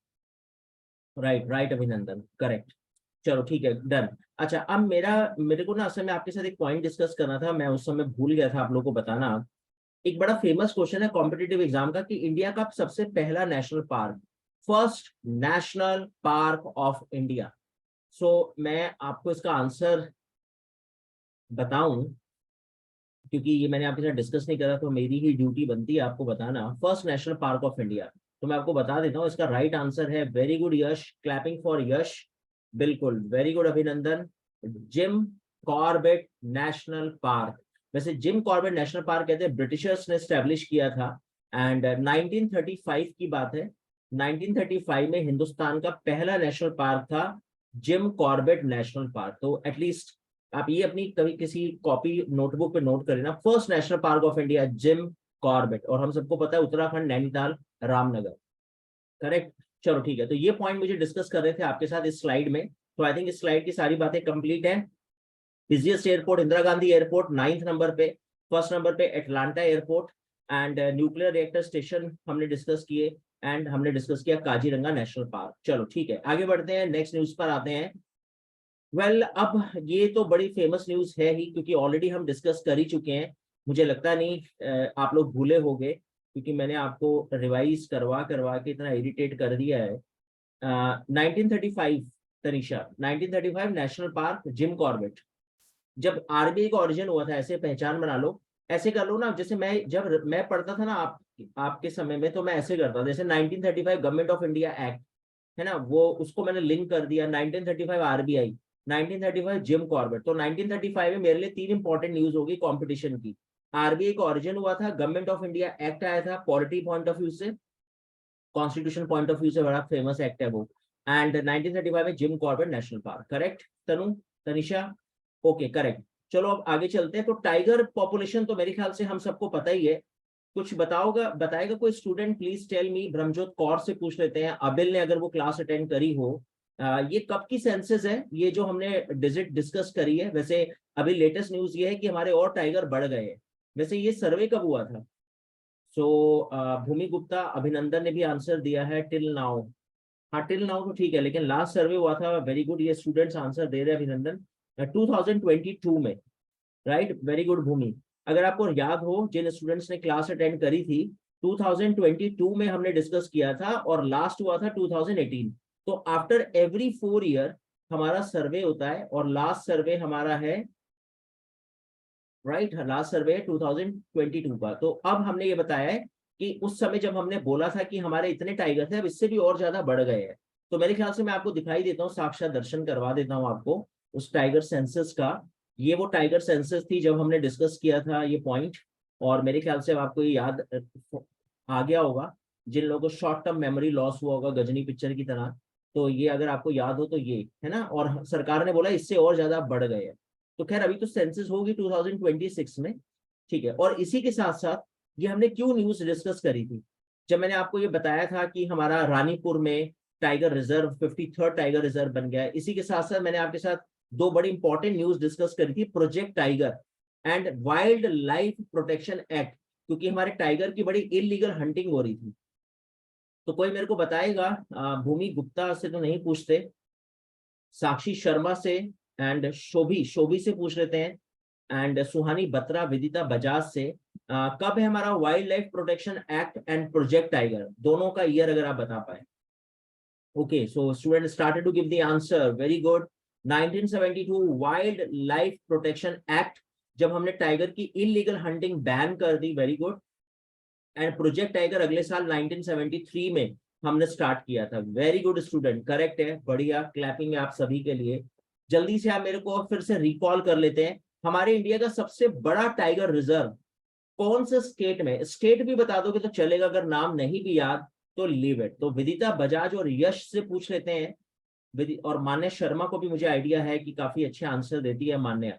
right right Abhinandan, correct. चलो ठीक है, डन। अच्छा, अब मेरे को ना असल में आपके साथ एक पॉइंट डिस्कस करना था, मैं उस समय भूल गया था आप लोगों को बताना। एक बड़ा फेमस क्वेश्चन है कॉम्पिटिटिव एग्जाम का कि इंडिया का सबसे पहला national park, first national park of India. So मैं आपको इसका आंसर बताऊं, क्योंकि ये मैंने आपके साथ डिस्कस नहीं करा, तो मेरी ही ड्यूटी बनती है आपको बताना, first national park of India. तो मैं आपको बता देता हूँ, इसका राइट आंसर है, very good Yash, clapping for Yash, बिल्कुल very good Abhinandan, Jim Corbett national park. वैसे जिम कॉर्बेट नेशनल पार्क कहते हैं ब्रिटिशर्स ने स्टैब्लिश किया था, एंड 1935 की बात है, 1935 में हिंदुस्तान का पहला नेशनल पार्क था जिम कॉर्बेट नेशनल पार्क। तो एटलीस्ट आप ये अपनी कभी किसी कॉपी नोटबुक पे नोट करें ना, first national park of India Jim Corbett, और हम सबको पता है उत्तराखंड, नैनीताल, रामनगर, करेक्ट। चलो ठीक है, तो ये पॉइंट मुझे डिस्कस कर रहे थे आपके साथ इस स्लाइड में, तो आई थिंक इस स्लाइड की सारी बातें कंप्लीट है। Busiest airport Indira Gandhi airport 9th number पे, फर्स्ट नंबर पे Atlanta airport, and nuclear reactor station हमने डिस्कस किए, एंड हमने डिस्कस किया काजीरंगा नेशनल पार्क। चलो ठीक है, आगे बढ़ते हैं, नेक्स्ट न्यूज पर आते हैं। अब ये तो बड़ी फेमस न्यूज है ही, क्योंकि ऑलरेडी हम डिस्कस कर ही चुके हैं, मुझे लगता नहीं आप लोग भूले होंगे, क्योंकि मैंने आपको रिवाइज करवा करवा के इतना इरिटेट कर दिया है। 1935, Tanisha, 1935 national park Jim Corbett, जब आरबीआई का ओरिजिन हुआ था, ऐसे पहचान बना लो, ऐसे कर लो ना, जैसे मैं जब मैं पढ़ता था ना आपके समय में, तो मैं ऐसे करता था, जैसे 1935 गवर्नमेंट ऑफ इंडिया एक्ट है ना, वो उसको मैंने लिंक कर दिया, 1935 आरबीआई, 1935 जिम कॉर्बेट। तो 1935 में मेरे लिए 3 इंपॉर्टेंट न्यूज होगी कंपटीशन की, आरबीआई का ओरिजिन हुआ था, गवर्नमेंट ऑफ इंडिया एक्ट आया था, पॉलिटी पॉइंट ऑफ व्यू से, कॉन्स्टिट्यूशन पॉइंट ऑफ व्यू से बड़ा फेमस एक्ट है वो, एंड 1935 में Jim Corbett national park, correct Tanu, Tanisha, okay correct. चलो अब आगे चलते हैं, तो टाइगर पॉपुलेशन तो मेरे ख्याल से हम सबको पता ही है, कुछ बताएगा कोई student? Please tell me. Brahmjot Kaur से पूछ लेते हैं, अबिल ने अगर वो क्लास अटेंड करी हो। ये कब की सेंसस है, ये जो हमने डिजिट डिस्कस करी है? वैसे अभी लेटेस्ट न्यूज ये है कि हमारे और टाइगर बढ़ गए हैं। वैसे ये सर्वे कब हुआ था? सो भूमि गुप्ता, अभिनंदन ने भी आंसर दिया है, टिल नाउ। हाँ टिल नाउ तो ठीक है, लेकिन लास्ट सर्वे हुआ था, वेरी गुड, ये स्टूडेंट्स आंसर दे रहे हैं अभिनंदन, 2022 में, राइट, वेरी गुड भूमि। अगर आपको याद हो, जिन स्टूडेंट्स ने क्लास अटेंड करी थी, 2022 में हमने डिस्कस किया था, और लास्ट हुआ था 2018। तो आफ्टर एवरी 4 ईयर हमारा सर्वे होता है, और लास्ट सर्वे हमारा है, राइट, लास्ट सर्वे 2022 का। तो अब हमने ये बताया है कि उस समय जब हमने बोला था कि हमारे इतने टाइगर थे, अब इससे भी और ज्यादा बढ़ गए हैं। तो मेरे ख्याल से मैं आपको दिखाई देता हूँ, साक्षात दर्शन करवा देता हूँ आपको उस टाइगर सेंसस का। ये वो टाइगर सेंसस थी जब हमने डिस्कस किया था ये पॉइंट, और मेरे ख्याल से अब आपको ये याद आ गया होगा, जिन लोगों को शॉर्ट टर्म मेमोरी लॉस हुआ होगा गजनी पिक्चर की तरह। तो ये अगर आपको याद हो तो ये है ना, और सरकार ने बोला इससे और ज्यादा बढ़ गए हैं। तो खैर अभी तो सेंसस होगी 2026 में, ठीक है, और इसी के साथ साथ ये हमने क्यों न्यूज डिस्कस करी थी, जब मैंने आपको ये बताया था कि हमारा रानीपुर में tiger reserve 53rd tiger reserve बन गया है, इसी के साथ साथ मैंने आपके साथ दो बड़ी इंपॉर्टेंट न्यूज डिस्कस करी थी, project tiger and wild life protection act, क्योंकि हमारे टाइगर की बड़ी इलीगल हंटिंग हो रही थी। तो कोई मेरे को बताएगा, भूमि गुप्ता से तो नहीं पूछते, साक्षी शर्मा से एंड शोभी शोभी से पूछ लेते हैं, एंड सुहानी बत्रा, विदिता बजाज से, कब है हमारा wild life protection act and project tiger, दोनों का ईयर अगर आप बता पाए। Okay, so student started to give the answer, very good. 1972 wild life protection act, जब हमने टाइगर की इलीगल हंटिंग बैन कर दी, very good. And project tiger अगले साल 1973 में हमने स्टार्ट किया था, वेरी गुड स्टूडेंट, करेक्ट है, बढ़िया, क्लैपिंग है आप सभी के लिए। जल्दी से आप मेरे को फिर से रिकॉल कर लेते हैं, हमारे इंडिया का सबसे बड़ा टाइगर रिजर्व कौन से स्टेट में, स्टेट भी बता दोगे तो चलेगा, अगर नाम नहीं भी याद तो लीव इट। तो विदिता बजाज और यश से पूछ लेते हैं, और मान्या शर्मा को भी मुझे आइडिया है कि काफी अच्छे आंसर देती है Manya.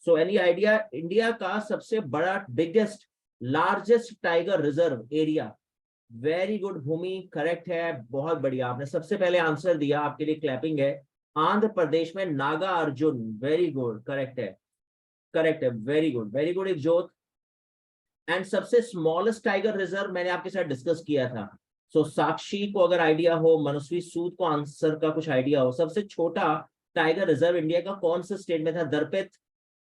So any idea, India का सबसे बड़ा biggest largest tiger reserve area, very good Bhumi, correct है, बहुत बढ़िया, आपने सबसे पहले आंसर दिया, आपके लिए क्लैपिंग है। आंध्र प्रदेश में Naga Arjun, very good, correct है, करेक्ट है, very good, very good Ivjot. And सबसे स्मॉलेस्ट टाइगर रिजर्व मैंने आपके साथ डिस्कस किया था, सो साक्षी को अगर आइडिया हो, मनस्वी सूद को आंसर का कुछ आइडिया हो, सबसे छोटा टाइगर रिजर्व इंडिया का कौन से स्टेट में था, दरपेत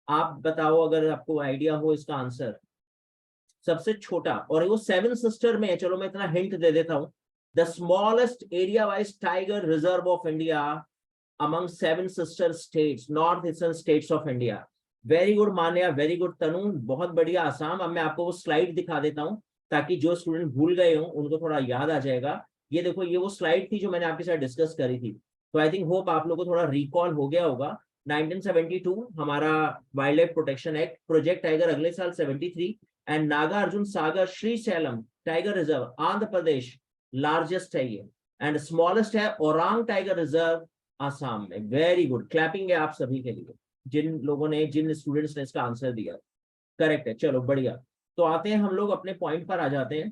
आप बताओ अगर आपको आइडिया हो इसका आंसर, सबसे छोटा, और वो सेवन सिस्टर में है, चलो मैं इतना हिंट दे देता हूं, the smallest area wise tiger reserve of India among seven sister states, north eastern states of India, very good Manya, very good Tanu, बहुत बढ़िया आसाम। अब मैं आपको वो स्लाइड दिखा देता हूं ताकि जो स्टूडेंट भूल गए हो उनको थोड़ा याद आ जाएगा। ये देखो, ये वो स्लाइड थी जो मैंने आपके साथ डिस्कस करी थी, तो आई थिंक होप आप लोगों को थोड़ा रिकॉल हो गया होगा। 1972 हमारा wild life protection act, project tiger अगले साल 73, and Naga Arjun Sagar Shri slam tiger reserve Andhra Pradesh largest है ये, एंड स्मॉलेस्ट है ओरांग टाइगर रिजर्व आसाम में, वेरी गुड, क्लैपिंग है आप सभी के लिए, जिन लोगों ने, जिन स्टूडेंट्स ने इसका आंसर दिया, करेक्ट है, चलो बढ़िया। तो आते हैं हम लोग अपने पॉइंट पर आ जाते हैं।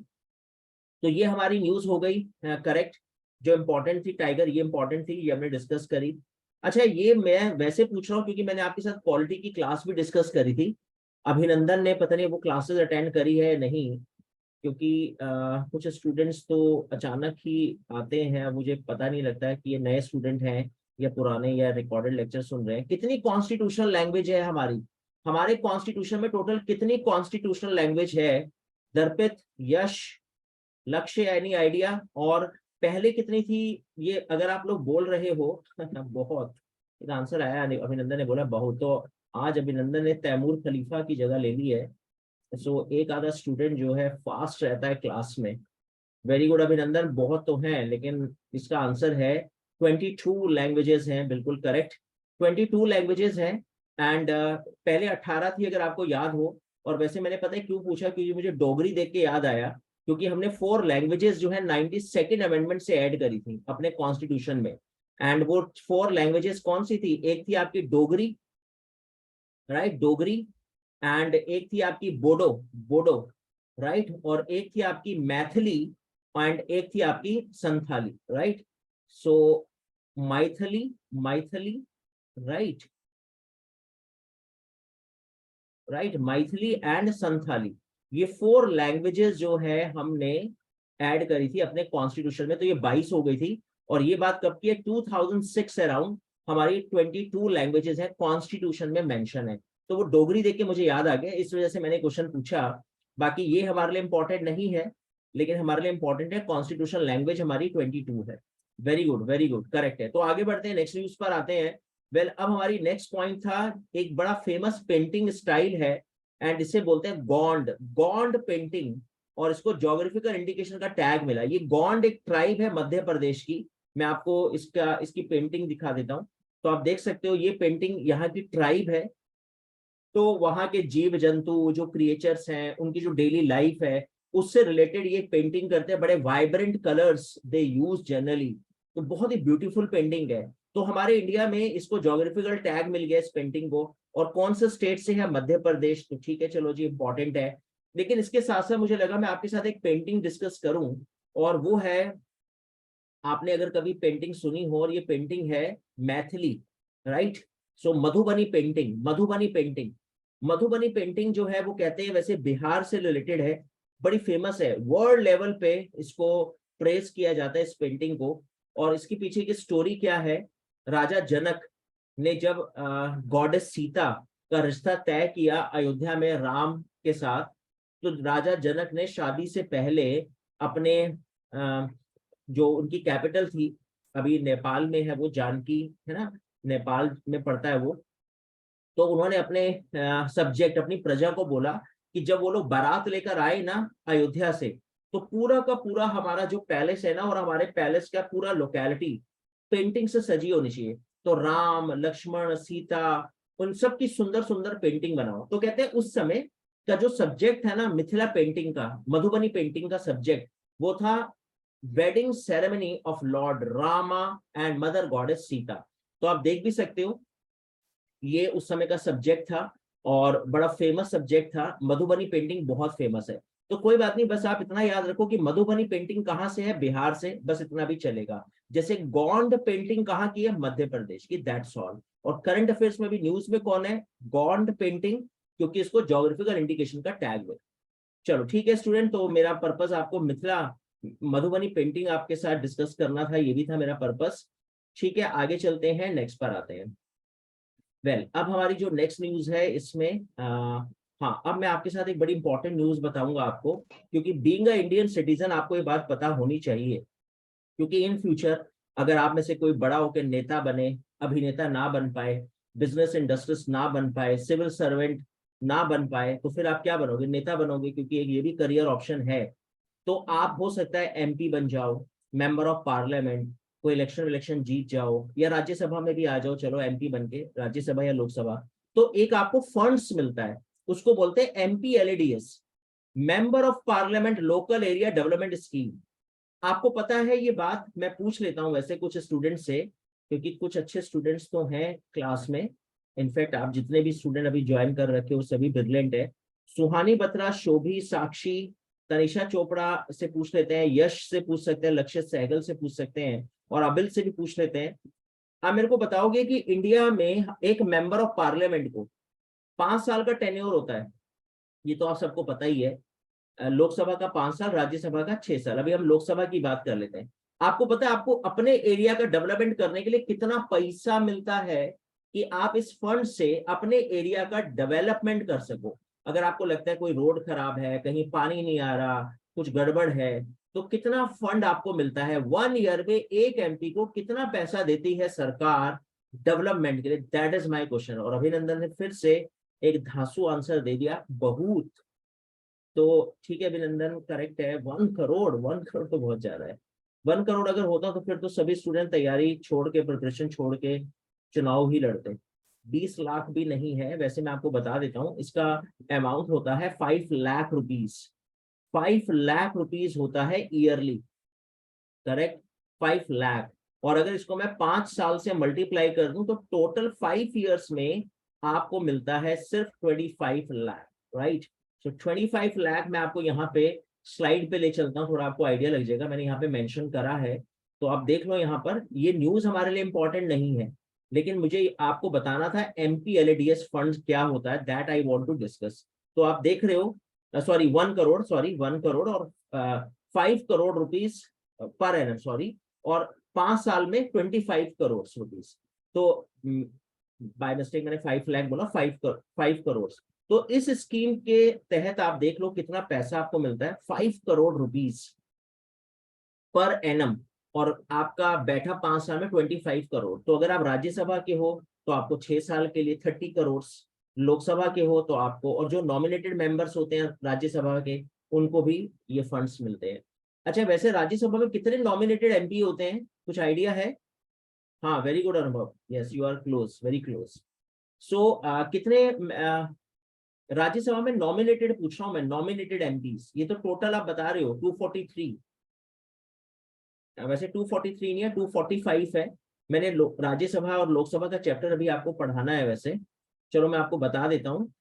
तो ये हमारी न्यूज हो गई करेक्ट, जो इंपॉर्टेंट थी टाइगर, ये इंपॉर्टेंट थी, ये हमने डिस्कस करी। अच्छा, ये मैं वैसे पूछ रहा हूँ क्योंकि मैंने आपके साथ पॉलिटी की क्लास भी डिस्कस करी थी, अभिनंदन ने पता नहीं वो क्लासेस अटेंड करी है नहीं, क्योंकि कुछ स्टूडेंट्स तो अचानक ही आते हैं, मुझे पता नहीं लगता है कि ये नए स्टूडेंट हैं या पुराने या रिकॉर्डेड लेक्चर सुन रहे हैं। कितनी कॉन्स्टिट्यूशनल लैंग्वेज है हमारी, हमारे कॉन्स्टिट्यूशन में टोटल कितनी कॉन्स्टिट्यूशनल लैंग्वेज है, दर्पित, यश, लक्ष्य, एनी आइडिया, और पहले कितनी थी, ये अगर आप लोग बोल रहे हो बहुत, एक आंसर आया अभिनंदन ने बोला बहुत, तो आज अभिनंदन ने तैमूर खलीफा की जगह ले ली है। सो एक आधा स्टूडेंट जो है फास्ट रहता है क्लास में, वेरी गुड अभिनंदन, बहुत तो हैं, लेकिन इसका आंसर है 22 लैंग्वेजेस हैं, बिल्कुल करेक्ट, 22 लैंग्वेजेस हैं। एंड पहले 18 थी अगर आपको याद हो, और वैसे मैंने पता है क्यों पूछा, क्योंकि मुझे डोगरी देख के याद आया, क्योंकि हमने 4 लैंग्वेजेस जो है 92nd अमेंडमेंट से ऐड करी थी अपने कॉन्स्टिट्यूशन में, एंड वो 4 लैंग्वेजेस कौन सी थी, एक थी आपकी डोगरी, राइट, डोगरी, एंड एक थी आपकी बोडो, बोडो, राइट, और एक थी आपकी मैथिली, एंड एक थी आपकी Santhali, right. So Maithili, Maithili, right, right, Maithili and Santhali, ये 4 लैंग्वेजेस जो है हमने ऐड करी थी अपने कॉन्स्टिट्यूशन में, तो ये 22 हो गई थी। और ये बात कब की है, 2006 अराउंड हमारी 22 लैंग्वेजेस है कॉन्स्टिट्यूशन में मेंशन है। तो वो डोगरी देख के मुझे याद आ गया, इस वजह से मैंने क्वेश्चन पूछा। बाकी ये हमारे लिए इंपॉर्टेंट नहीं है, लेकिन हमारे लिए इंपॉर्टेंट है, कॉन्स्टिट्यूशन लैंग्वेज हमारी 22 है, very good, very good, correct है। तो आगे बढ़ते हैं, नेक्स्ट न्यूज पर आते हैं। वेल, अब हमारी नेक्स्ट पॉइंट था, एक बड़ा फेमस पेंटिंग स्टाइल है, एंड इसे बोलते हैं गोंड, गोंड पेंटिंग, और इसको ज्योग्राफिकल इंडिकेशन का टैग मिला। ये गोंड एक ट्राइब है मध्य प्रदेश की, मैं आपको इसकी पेंटिंग दिखा देता हूँ। तो आप देख सकते हो ये पेंटिंग यहाँ की ट्राइब है, तो वहां के जीव जंतु जो क्रिएचर्स हैं उनकी जो डेली लाइफ है उससे रिलेटेड ये पेंटिंग करते हैं, बड़े वाइब्रेंट कलर्स दे यूज जनरली, तो बहुत ही ब्यूटीफुल पेंटिंग है। तो हमारे इंडिया में इसको ज्योग्राफिकल टैग मिल गया इस पेंटिंग को, और कौन से स्टेट से है, मध्य प्रदेश। तो ठीक है, चलो जी, इंपॉर्टेंट है। लेकिन इसके साथ साथ मुझे लगा मैं आपके साथ एक पेंटिंग डिस्कस करूं, और वो है, आपने अगर कभी पेंटिंग सुनी हो, और ये पेंटिंग है Maithili, right. So Madhubani painting, Madhubani painting, Madhubani painting जो है वो कहते हैं वैसे बिहार से रिलेटेड है, बड़ी फेमस है, वर्ल्ड लेवल पे इसको प्रेस किया जाता है इस पेंटिंग को। और इसके पीछे की स्टोरी क्या है, राजा जनक ने जब गॉडेस सीता का रिश्ता तय किया अयोध्या में राम के साथ, तो राजा जनक ने शादी से पहले अपने जो उनकी कैपिटल थी, अभी नेपाल में है वो, जानकी है ना, नेपाल में पड़ता है वो। तो उन्होंने अपने सब्जेक्ट, अपनी प्रजा को बोला कि जब वो लोग बारात लेकर आए ना अयोध्या से, तो पूरा का पूरा हमारा जो पैलेस है ना, और हमारे पैलेस का पूरा लोकेलिटी पेंटिंग से सजी होनी चाहिए। तो राम लक्ष्मण सीता, उन सब की सुंदर सुंदर पेंटिंग बनाओ। तो कहते हैं उस समय का जो सब्जेक्ट है ना मिथिला पेंटिंग का, मधुबनी पेंटिंग का सब्जेक्ट, वो था wedding ceremony of Lord Rama and mother goddess Sita. तो आप देख भी सकते हो, ये उस समय का सब्जेक्ट था, और बड़ा फेमस सब्जेक्ट था। मधुबनी पेंटिंग बहुत फेमस है। तो कोई बात नहीं, बस आप इतना याद रखो कि मधुबनी पेंटिंग कहाँ से है, बिहार से, बस इतना भी चलेगा। जैसे गोंड पेंटिंग कहाँ की है, मध्य प्रदेश की, दैट्स ऑल। और करंट अफेयर्स में भी न्यूज में कौन है, गोंड पेंटिंग, क्योंकि इसको ज्योग्राफिकल इंडिकेशन का टैग है। चलो ठीक है स्टूडेंट, तो मेरा पर्पस आपको मिथिला मधुबनी पेंटिंग आपके साथ डिस्कस करना था, ये भी था मेरा पर्पस। ठीक है, आगे चलते हैं, नेक्स्ट पर आते हैं। अब हमारी जो नेक्स्ट न्यूज है इसमें हाँ, अब मैं आपके साथ एक बड़ी इंपॉर्टेंट न्यूज बताऊंगा आपको, क्योंकि बीइंग अ इंडियन सिटीजन आपको ये बात पता होनी चाहिए। क्योंकि इन फ्यूचर अगर आप में से कोई बड़ा होकर नेता बने, अभिनेता ना बन पाए, बिजनेस इंडस्ट्रिस्ट ना बन पाए, सिविल सर्वेंट ना बन पाए, तो फिर आप क्या बनोगे, नेता बनोगे, क्योंकि एक ये भी करियर ऑप्शन है। तो आप हो सकता है एमपी बन जाओ, मेंबर ऑफ पार्लियामेंट, कोई इलेक्शन इलेक्शन जीत जाओ, या राज्यसभा में भी आ जाओ, चलो एमपी बन के राज्यसभा या लोकसभा। तो एक आपको फंड्स मिलता है, उसको बोलते हैं MP LADS, member of parliament local area development scheme. आपको पता है ये बात, मैं पूछ लेता हूँ वैसे कुछ स्टूडेंट से, क्योंकि कुछ अच्छे स्टूडेंट्स तो हैं क्लास में। इनफैक्ट आप जितने भी स्टूडेंट अभी ज्वाइन कर रखे हो सभी ब्रिलियंट है। सुहानी बत्रा, शोभी, साक्षी, तनिषा चोपड़ा से पूछ लेते हैं, यश से पूछ सकते हैं, लक्ष्य सहगल से पूछ सकते हैं, और अबिल से भी पूछ लेते हैं। आप मेरे को बताओगे कि इंडिया में एक मेंबर ऑफ पार्लियामेंट को 5 साल का टेन्योर होता है, ये तो आप सबको पता ही है। लोकसभा का 5 साल, राज्यसभा का 6 साल। अभी हम लोकसभा की बात कर लेते हैं। आपको पता है आपको अपने एरिया का डेवलपमेंट करने के लिए कितना पैसा मिलता है, कि आप इस फंड से अपने एरिया का डेवलपमेंट कर सको। अगर आपको लगता है कोई रोड खराब है, कहीं पानी नहीं आ रहा, कुछ गड़बड़ है, तो कितना फंड आपको मिलता है 1 ईयर में, एक एमपी को कितना पैसा देती है सरकार डेवलपमेंट के लिए, दैट इज माई क्वेश्चन। और अभिनंदन ने फिर से एक धांसू आंसर दे दिया, बहुत। तो ठीक है अभिनंदन, करेक्ट है, 1 करोड़, 1 करोड़ तो बहुत ज्यादा है। 1 करोड़ अगर होता तो फिर तो सभी स्टूडेंट तैयारी छोड़ के, प्रिपरेशन छोड़ के चुनाव ही लड़ते। 20 लाख भी नहीं है वैसे, मैं आपको बता देता हूँ इसका अमाउंट होता है 5 लाख रुपीज। 5 लाख रुपीज होता है ईयरली, करेक्ट, 5 लाख। और अगर इसको मैं 5 साल से मल्टीप्लाई कर दूं, तो टोटल 5 ईयर्स में आपको मिलता है सिर्फ 25 लाख, राइट। सो 25 लाख मैं आपको यहाँ पे स्लाइड पे ले चलता हूँ, थोड़ा आपको आइडिया लग जाएगा, मैंने यहाँ पे मेंशन करा है। तो आप देख लो यहाँ पर, ये न्यूज हमारे लिए इंपॉर्टेंट नहीं है, लेकिन मुझे आपको बताना था एमपी एलईडीएस फंड क्या होता है, that I want to discuss. तो आप देख रहे हो, सॉरी 1 करोड़, सॉरी 1 करोड़, और 5 crore rupees per annum, sorry, और 5 साल में 25 करोड़ रुपीज। तो बाय मिस्टेक मैंने 5 लाख बोला, 5 करोड़। तो इस स्कीम के तहत आप देख लो कितना पैसा आपको मिलता है, 5 करोड़ रुपीज पर एनम, और आपका बैठा 5 साल में 25 करोड़। तो अगर आप राज्यसभा के हो तो आपको 6 साल के लिए 30 करोड़, लोकसभा के हो तो आपको, और जो नॉमिनेटेड मेंबर्स होते हैं राज्यसभा के, उनको भी ये फंड्स मिलते हैं। अच्छा, वैसे राज्यसभा में कितने नॉमिनेटेड एमपी होते हैं, कुछ आइडिया है? हाँ, very good Anubhav, yes you are close, very close. So कितने राज्यसभा में नॉमिनेटेड पूछ रहा हूं मैं, नॉमिनेटेड एमपीज, ये तो टोटल आप बता रहे हो 243। वैसे 243 नहीं है, 245 है, मैंने राज्यसभा और लोकसभा का चैप्टर अभी आपको पढ़ाना है वैसे, चलो मैं आपको बता देता हूँ।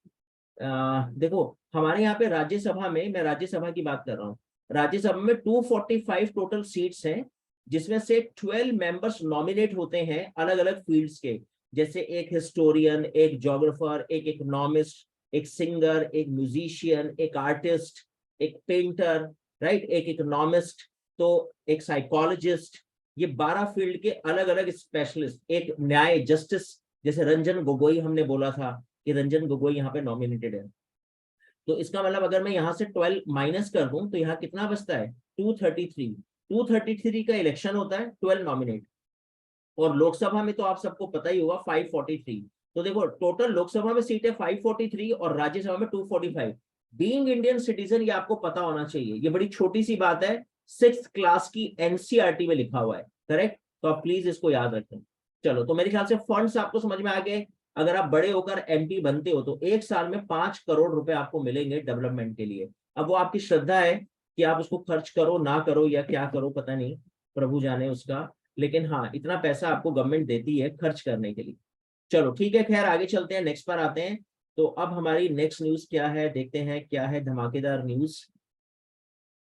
देखो हमारे यहाँ पे राज्यसभा में, मैं राज्यसभा की बात कर रहा हूँ, राज्यसभा में 245 टोटल सीट्स हैं, जिसमें से 12 मेंबर्स नॉमिनेट होते हैं अलग अलग फील्ड्स के, जैसे एक हिस्टोरियन, एक जोग्राफर, एक इकोनॉमिस्ट, एक सिंगर, एक म्यूजिशियन, एक आर्टिस्ट, एक पेंटर, राइट, एक इकोनॉमिस्ट, तो एक साइकोलॉजिस्ट। ये 12 फील्ड के अलग अलग स्पेशलिस्ट, एक न्याय जस्टिस, जैसे रंजन गोगोई हमने बोला था कि रंजन गोगोई यहाँ पे नॉमिनेटेड है। तो इसका मतलब अगर मैं यहाँ से 12 माइनस कर दूं तो यहाँ कितना बचता है, 233। 233 का इलेक्शन होता है, 12 नॉमिनेट। और लोकसभा में तो आप सबको पता ही होगा 543। तो देखो टोटल लोकसभा में सीट है 543 और राज्यसभा में 245। बीइंग इंडियन सिटीजन, ये आपको पता होना चाहिए, ये बड़ी छोटी सी बात है, 6th क्लास की एनसीईआरटी में लिखा हुआ है, करेक्ट। तो आप प्लीज इसको याद रखें। चलो, तो मेरे ख्याल से फंड्स आपको समझ में आ गए। अगर आप बड़े होकर एमपी बनते हो तो एक साल में 5 करोड़ रुपए आपको मिलेंगे डेवलपमेंट के लिए। अब वो आपकी श्रद्धा है कि आप उसको खर्च करो ना करो या क्या करो, पता नहीं, प्रभु जाने उसका, लेकिन हाँ इतना पैसा आपको गवर्नमेंट देती है खर्च करने के लिए। चलो ठीक है, खैर आगे चलते हैं, नेक्स्ट पर आते हैं। तो अब हमारी नेक्स्ट न्यूज क्या है, देखते हैं क्या है धमाकेदार न्यूज।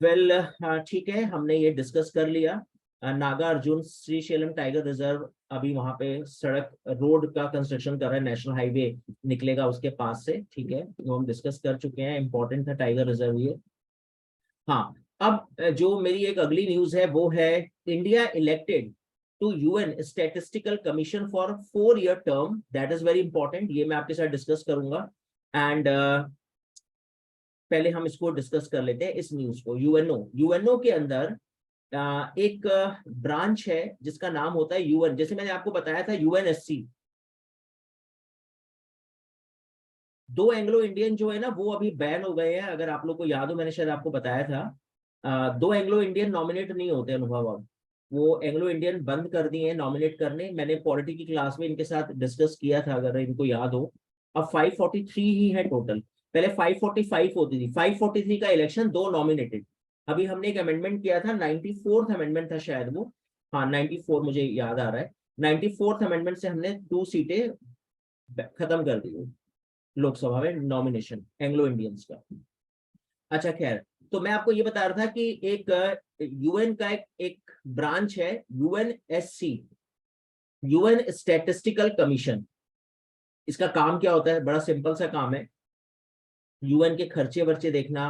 वेल ठीक है, हमने ये डिस्कस कर लिया। नागार्जुन श्रीशैलम टाइगर रिजर्व, अभी वहां पे सड़क रोड का कंस्ट्रक्शन कर रहा है, नेशनल हाईवे निकलेगा उसके पास से, ठीक है, वो हम डिस्कस कर चुके हैं, इंपॉर्टेंट था टाइगर रिजर्व ये। हाँ, अब जो मेरी एक अगली न्यूज है वो है, India elected to UN statistical commission for 4-year term, that is very important, ये मैं आपके साथ डिस्कस करूंगा। एंड पहले हम इसको डिस्कस कर लेते हैं इस न्यूज को। यूएनओ, यूएनओ के अंदर एक ब्रांच है जिसका नाम होता है यूएन, जैसे मैंने आपको बताया था यूएनएससी। दो एंग्लो इंडियन जो है ना वो अभी बैन हो गए हैं, अगर आप लोग को याद हो, मैंने शायद आपको बताया था। दो एंग्लो इंडियन नॉमिनेट नहीं होते अनुभव, अब वो एंग्लो इंडियन बंद कर दिए हैं नॉमिनेट करने, मैंने पॉलिटी की क्लास में इनके साथ डिस्कस किया था अगर इनको याद हो। अब 543 ही है टोटल, पहले 545 होती थी, 543 का इलेक्शन, दो नॉमिनेटेड। अभी हमने एक अमेंडमेंट किया था, 94th अमेंडमेंट था शायद वो, हाँ 94 मुझे याद आ रहा है, 94th अमेंडमेंट से हमने 2 सीटें खत्म कर दी लोकसभा में नॉमिनेशन एंग्लो इंडियंस का। अच्छा खैर, तो मैं आपको ये बता रहा था कि एक यूएन का एक ब्रांच है यूएनएससी, यूएन स्टैटिस्टिकल कमीशन। इसका काम क्या होता है, बड़ा सिंपल सा काम है, यूएन के खर्चे वर्चे देखना,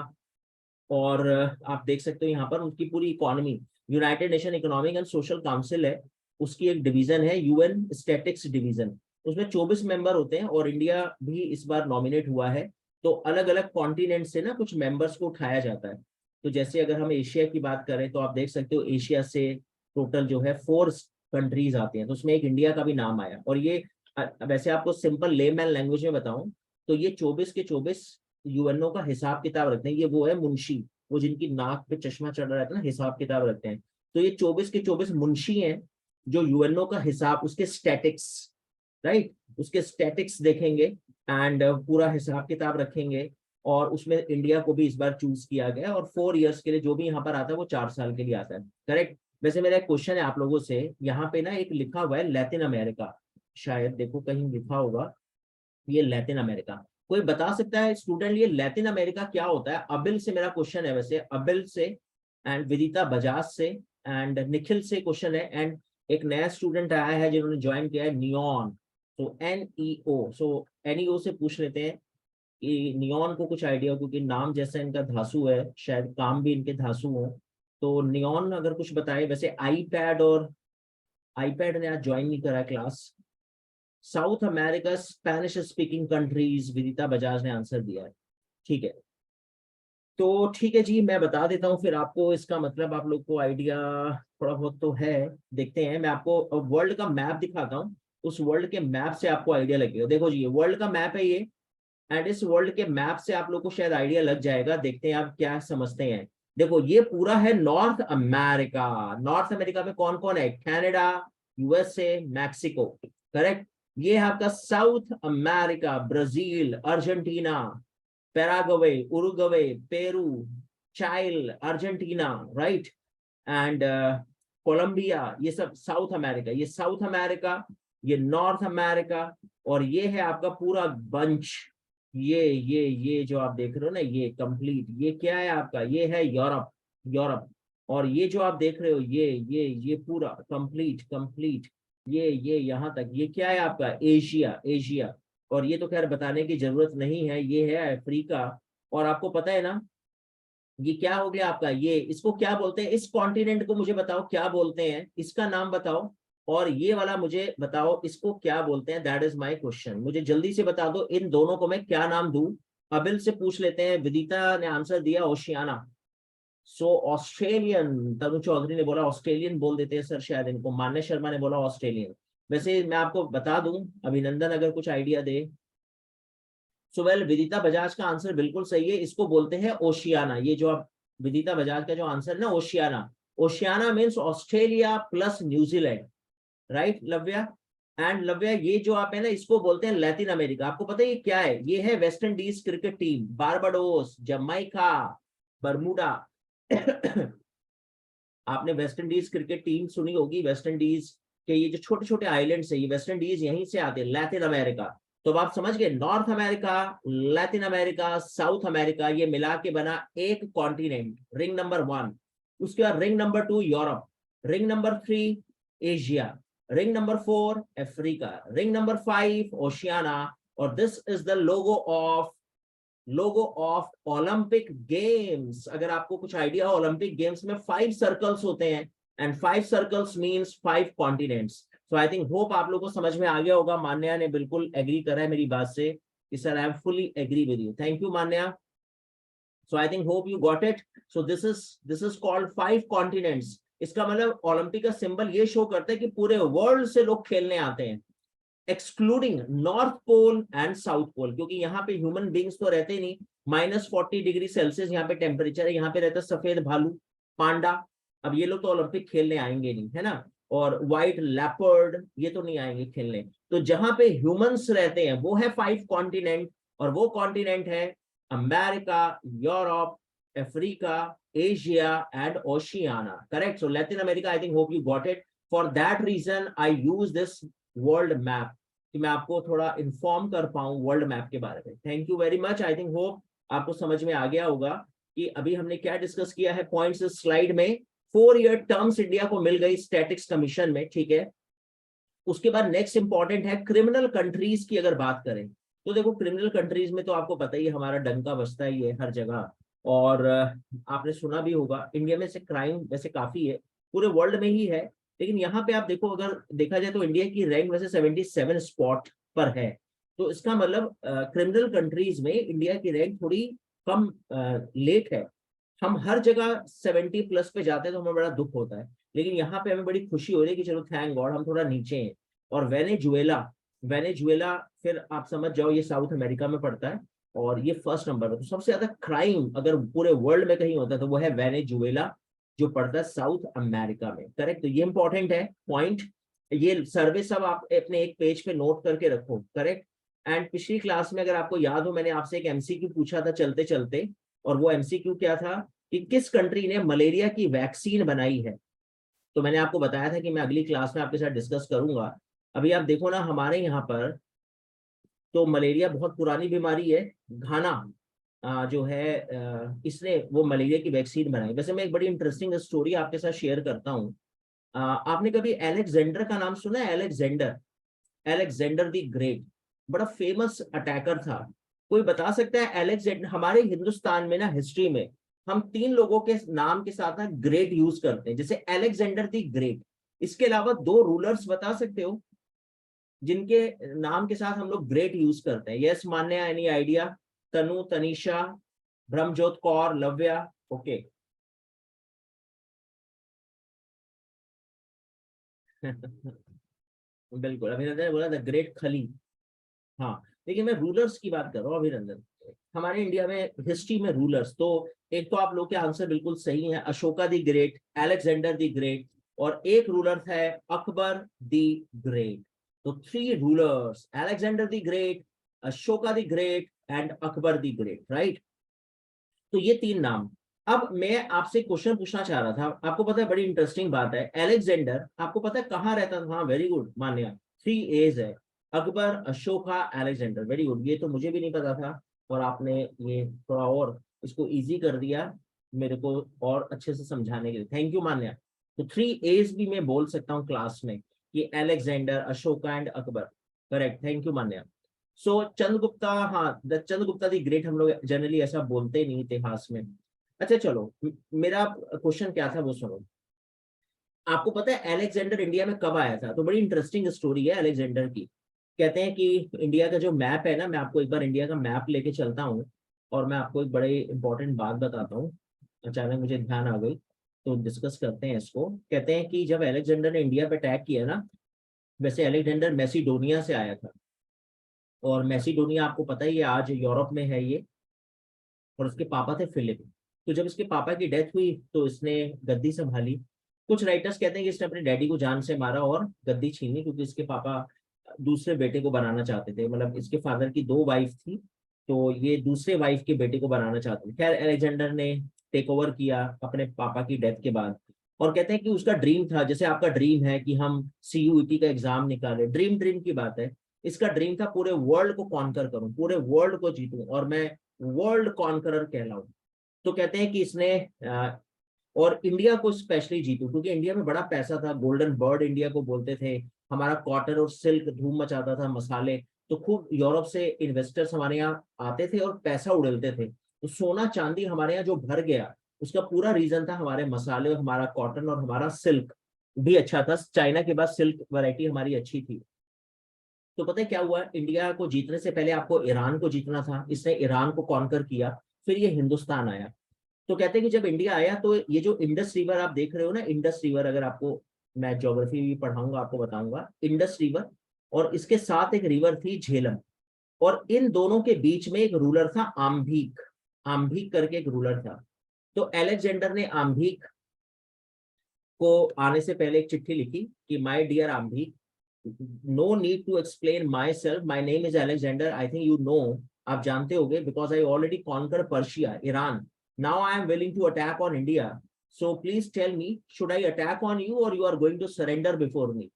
और आप देख सकते हो यहाँ पर उनकी पूरी economy, United nation economic and social council है, उसकी एक डिवीजन है यूएन स्टैटिक्स डिवीजन, उसमें 24 मेंबर होते हैं और इंडिया भी इस बार नॉमिनेट हुआ है। तो अलग अलग कॉन्टिनेंट से ना कुछ मेंबर्स को उठाया जाता है। तो जैसे अगर हम एशिया की बात करें तो आप देख सकते हो एशिया से टोटल जो है 4 कंट्रीज आती हैं, तो उसमें एक इंडिया का भी नाम आया। और ये वैसे आपको सिंपल लेमैन लैंग्वेज में बताऊं तो ये 24 के 24 यूएनओ का हिसाब किताब रखते हैं, ये वो है मुंशी, वो जिनकी नाक पे चश्मा चढ़ रहा है ना, हिसाब किताब रखते हैं। तो ये 24 के 24 मुंशी हैं जो यूएनओ का हिसाब, उसके स्टैटिक्स, राइट, उसके स्टैटिक्स देखेंगे एंड पूरा हिसाब किताब रखेंगे। और उसमें इंडिया को भी इस बार चूज किया गया, और 4 years के लिए जो भी यहाँ पर आता है वो 4 साल के लिए आता है, करेक्ट। वैसे मेरा एक क्वेश्चन है आप लोगों से, यहाँ पे ना एक लिखा हुआ है लैटिन अमेरिका, शायद देखो कहीं लिखा होगा, ये लैटिन अमेरिका, कोई बता सकता है स्टूडेंट ये लैटिन अमेरिका क्या होता है? अबिल से मेरा क्वेश्चन है, वैसे अबिल से एंड विदिता बजाज से एंड निखिल से क्वेश्चन है, एंड एक नया स्टूडेंट आया है जिन्होंने ज्वाइन किया है, नियॉन, तो NEO, सो NEO से पूछ लेते हैं कि नियॉन को कुछ आइडिया हो, क्योंकि नाम जैसा इनका धासु है, शायद काम भी इनके धासु हो। तो नियॉन अगर कुछ बताए, वैसे आईपैड, और आईपैड ने आज ज्वाइन नहीं करा class. South America Spanish speaking countries, Vidita Bajaj ने आंसर दिया है, ठीक है। तो ठीक है जी, मैं बता देता हूँ फिर आपको, इसका मतलब आप लोग को आइडिया थोड़ा बहुत तो है। देखते हैं, मैं आपको वर्ल्ड का मैप दिखाता हूँ, उस वर्ल्ड के मैप से आपको आइडिया लगेगा। देखो जी, ये वर्ल्ड का मैप है ये, एंड इस वर्ल्ड के मैप से आप लोग को शायद आइडिया लग जाएगा, देखते हैं आप क्या समझते हैं। देखो ये पूरा है नॉर्थ अमेरिका, नॉर्थ अमेरिका में कौन कौन है, कनाडा, यूएसए, मैक्सिको, करेक्ट। ये है आपका south America, Brazil, Argentina, Paraguay, Uruguay, Peru, चाइल, अर्जेंटीना, राइट। एंड कोलंबिया, ये सब साउथ अमेरिका, ये साउथ अमेरिका, ये नॉर्थ अमेरिका, और ये है आपका पूरा बंच, ये जो आप देख रहे हो ना, ये कंप्लीट, ये क्या है आपका, ये है यूरोप, यूरोप। और ये जो आप देख रहे हो, ये पूरा कंप्लीट कंप्लीट, ये यहाँ तक, ये क्या है आपका, एशिया, एशिया। और ये तो खैर बताने की जरूरत नहीं है, ये है अफ्रीका। और आपको पता है ना, ये क्या हो गया आपका, ये इसको क्या बोलते हैं, इस कॉन्टिनेंट को मुझे बताओ क्या बोलते हैं, इसका नाम बताओ। और ये वाला मुझे बताओ इसको क्या बोलते हैं, दैट इज माय क्वेश्चन, मुझे जल्दी से बता दो इन दोनों को मैं क्या नाम दूं। अबिल से पूछ लेते हैं, विदिता ने आंसर दिया ओशियाना। सो ऑस्ट्रेलियन, तनु चौधरी ने बोला ऑस्ट्रेलियन बोल देते हैं सर शायद इनको, मान्य शर्मा ने बोला ऑस्ट्रेलियन। वैसे मैं आपको बता दूं, अभिनंदन अगर कुछ आइडिया दे। सो वेल, विदिता बजाज का आंसर बिल्कुल सही है, इसको बोलते हैं ओशियाना। ये जो आप विदिता बजाज का जो आंसर है ना, Oceania, Oceania means Australia plus New Zealand, right Lavya. And Lavya, ये जो आप है ना, इसको बोलते हैं लैटिन अमेरिका। आपको पता है ये क्या है, ये है West Indies cricket team, Barbados, Jamaica, Bermuda. आपने वेस्ट इंडीज क्रिकेट टीम सुनी होगी, वेस्ट इंडीज के ये जो छोटे छोटे आइलैंड्स है, ये वेस्ट इंडीज यहीं से आते हैं, लैटिन अमेरिका। तो अब आप समझ गए, north America, Latin America, south America, ये मिला के बना एक कॉन्टिनेंट, रिंग नंबर 1। उसके बाद ring number 2 Europe, ring number 3 Asia, ring number 4 Africa, ring number 5 Oceania. और this is the logo of Olympic games. अगर आपको कुछ आइडिया हो, ओलंपिक गेम्स में 5 सर्कल्स होते हैं, and 5 circles means 5 continents. So I think hope आप लोगों को समझ में आ गया होगा। मान्या ने बिल्कुल एग्री करा है मेरी बात से कि sir I am fully agree with you, thank you Manya. So I think hope you got it. So this is called 5 continents. इसका मतलब ओलंपिक का सिंबल ये शो करता है कि पूरे वर्ल्ड से लोग खेलने आते हैं, excluding North Pole and South Pole, क्योंकि यहाँ पे ह्यूमन बींग्स तो रहते नहीं। -40 डिग्री सेल्सियस यहाँ पे टेम्परेचर है, यहाँ पे रहता है सफेद भालू, पांडा। अब ये लोग तो ओलंपिक खेलने आएंगे नहीं, है ना। और व्हाइट लेपर्ड ये तो नहीं आएंगे खेलने। तो जहां पे ह्यूमंस रहते हैं वो है 5 कॉन्टिनेंट, और वो कॉन्टिनेंट है America, Europe, Africa, Asia and Oceania. Correct. So Latin America, I think hope you got it. For that reason I use this world map, कि मैं आपको थोड़ा इन्फॉर्म कर पाऊं वर्ल्ड मैप के बारे में। Thank you very much. I think hope आपको समझ में आ गया होगा कि अभी हमने क्या डिस्कस किया है पॉइंट्स इस स्लाइड में। 4 ईयर टर्म्स इंडिया को मिल गई स्टैटिक्स कमीशन में, ठीक है। उसके बाद नेक्स्ट इंपॉर्टेंट है क्रिमिनल कंट्रीज की अगर बात करें, तो देखो क्रिमिनल कंट्रीज में तो आपको पता ही है हमारा डंका बजता ही है हर जगह। और आपने सुना भी होगा इंडिया में से क्राइम वैसे काफी है, पूरे वर्ल्ड में ही है। लेकिन यहाँ पे आप देखो, अगर देखा जाए तो इंडिया की रैंक वैसे 77 स्पॉट पर है। तो इसका मतलब क्रिमिनल कंट्रीज में इंडिया की रैंक थोड़ी कम लेट है। हम हर जगह 70+ पे जाते हैं तो हमें बड़ा दुख होता है, लेकिन यहाँ पे हमें बड़ी खुशी हो रही है कि चलो थैंक गॉड हम थोड़ा नीचे हैं। और वेनेजुएला, वेनेजुएला फिर आप समझ जाओ ये साउथ अमेरिका में पड़ता है, और ये फर्स्ट नंबर पर। तो सबसे ज्यादा क्राइम अगर पूरे वर्ल्ड में कहीं होता है तो वो है वेनेजुएला, जो पड़ता है साउथ अमेरिका में। करेक्ट। तो ये इंपॉर्टेंट है पॉइंट। ये सर्वे सब आप अपने एक पेज पे नोट करके रखो। करेक्ट। एंड पिछली क्लास में अगर आपको याद हो, मैंने आपसे एक एमसीक्यू पूछा था चलते चलते, और वो एमसीक्यू क्या था कि किस कंट्री ने मलेरिया की वैक्सीन बनाई है। तो मैंने आपको बताया था कि मैं अगली क्लास में आपके साथ डिस्कस करूंगा। अभी आप देखो ना, हमारे यहाँ पर तो मलेरिया बहुत पुरानी बीमारी है। घाना जो है इसने वो मलेरिया की वैक्सीन बनाई। वैसे मैं एक बड़ी इंटरेस्टिंग स्टोरी आपके साथ शेयर करता हूँ। आपने कभी एलेक्जेंडर का नाम सुना है? एलेक्जेंडर, एलेक्जेंडर द ग्रेट, बड़ा फेमस अटैकर था। कोई बता सकता है एलेक्जेंडर, हमारे हिंदुस्तान में ना हिस्ट्री में हम 3 लोगों के नाम के साथ ना ग्रेट यूज करते हैं, जैसे एलेक्जेंडर द ग्रेट। इसके अलावा 2 रूलर्स बता सकते हो जिनके नाम के साथ हम लोग ग्रेट यूज करते हैं? यस मान्या, एनी आइडिया? तनु, तनिषा, ब्रह्मजोत कौर, लव्या। ओके। बिल्कुल, अभिनंदन ने बोला द ग्रेट खली। हाँ, लेकिन मैं रूलर्स की बात कर रहा हूँ अभिनंदन। हमारे इंडिया में हिस्ट्री में रूलर्स तो, एक तो आप लोग के आंसर बिल्कुल सही है, Ashoka the great, Alexander the great, और एक रूलर है अकबर द ग्रेट। तो 3 rulers, Alexander the great, Ashoka the great and Akbar the great, right. तो ये 3 नाम। अब मैं आपसे क्वेश्चन पूछना चाह रहा था, आपको पता है बड़ी इंटरेस्टिंग बात है, अलेक्जेंडर आपको पता है कहाँ रहता था? हाँ वेरी गुड मान्या, 3 A's है, Akbar, Ashoka, Alexander, very good, ये तो मुझे भी नहीं पता था, और आपने ये थोड़ा और इसको इजी कर दिया मेरे को और अच्छे से समझाने के लिए, थैंक यू मान्या। तो 3 A's भी मैं बोल सकता हूँ क्लास में कि Alexander, Ashoka and Akbar, correct, thank you Manya. So Chandragupta, हाँ द चंद्रगुप्ता दी ग्रेट हम लोग जनरली ऐसा बोलते नहीं इतिहास में। अच्छा चलो, मेरा क्वेश्चन क्या था वो सुनो। आपको पता है अलेक्जेंडर इंडिया में कब आया था? तो बड़ी इंटरेस्टिंग स्टोरी है अलेक्जेंडर की। कहते हैं कि इंडिया का जो मैप है ना, मैं आपको एक बार इंडिया का मैप लेके चलता हूँ और मैं आपको एक बड़े इंपॉर्टेंट बात बताता हूँ, अचानक मुझे ध्यान आ गई, तो डिस्कस करते हैं इसको। कहते हैं कि जब अलेक्जेंडर ने इंडिया पे अटैक किया ना, वैसे अलेक्जेंडर मैसिडोनिया से आया था, और मैसिडोनिया आपको पता ही है आज यूरोप में है ये, और उसके पापा थे फिलिप। तो जब इसके पापा की डेथ हुई तो इसने गद्दी संभाली। कुछ राइटर्स कहते हैं कि इसने अपने डैडी को जान से मारा और गद्दी छीन ली, क्योंकि इसके पापा दूसरे बेटे को बनाना चाहते थे, मतलब इसके फादर की 2 वाइफ थी, तो ये दूसरे वाइफ के बेटे को बनाना चाहते थे। खैर अलेक्जेंडर ने टेक ओवर किया अपने पापा की डेथ के बाद, और कहते हैं कि उसका ड्रीम था, जैसे आपका ड्रीम है कि हम CUET का एग्जाम निकाले, ड्रीम ड्रीम की बात है, इसका ड्रीम था पूरे वर्ल्ड को कॉन्कर करूं, पूरे वर्ल्ड को जीतूं और मैं वर्ल्ड कॉन्करर कहलाऊं। तो कहते हैं कि इसने और इंडिया को स्पेशली जीतू, क्योंकि इंडिया में बड़ा पैसा था, गोल्डन बर्ड इंडिया को बोलते थे, हमारा कॉटन और सिल्क धूम मचाता था, मसाले, तो खूब यूरोप से इन्वेस्टर्स हमारे यहाँ आते थे और पैसा उड़ेलते थे, तो सोना चांदी हमारे यहाँ जो भर गया उसका पूरा रीजन था हमारे मसाले और हमारा कॉटन और हमारा सिल्क भी अच्छा था, चाइना के बाद सिल्क वैरायटी हमारी अच्छी थी। तो पता है क्या हुआ, इंडिया को जीतने से पहले आपको ईरान को जीतना था, इसने ईरान को कॉन्कर किया, फिर ये हिंदुस्तान आया। तो कहते हैं कि जब इंडिया आया तो ये जो इंडस रिवर आप देख रहे हो ना, इंडस रिवर, अगर आपको, मैं ज्योग्राफी भी पढ़ाऊंगा आपको बताऊंगा, इंडस रिवर और इसके साथ एक रिवर थी झेलम, और इन दोनों के बीच में एक रूलर था आम्भीक, आम्भीक करके एक रूलर था। तो अलेक्जेंडर ने आम्भीक को आने से पहले एक चिट्ठी लिखी कि my dear Ambhik, no need to explain myself, my name is Alexander, I think you know, आप जानते होगे, because I already conquer Persia, Iran, now I am willing to attack on India, so please tell me, should I attack on you और you are going to surrender before me.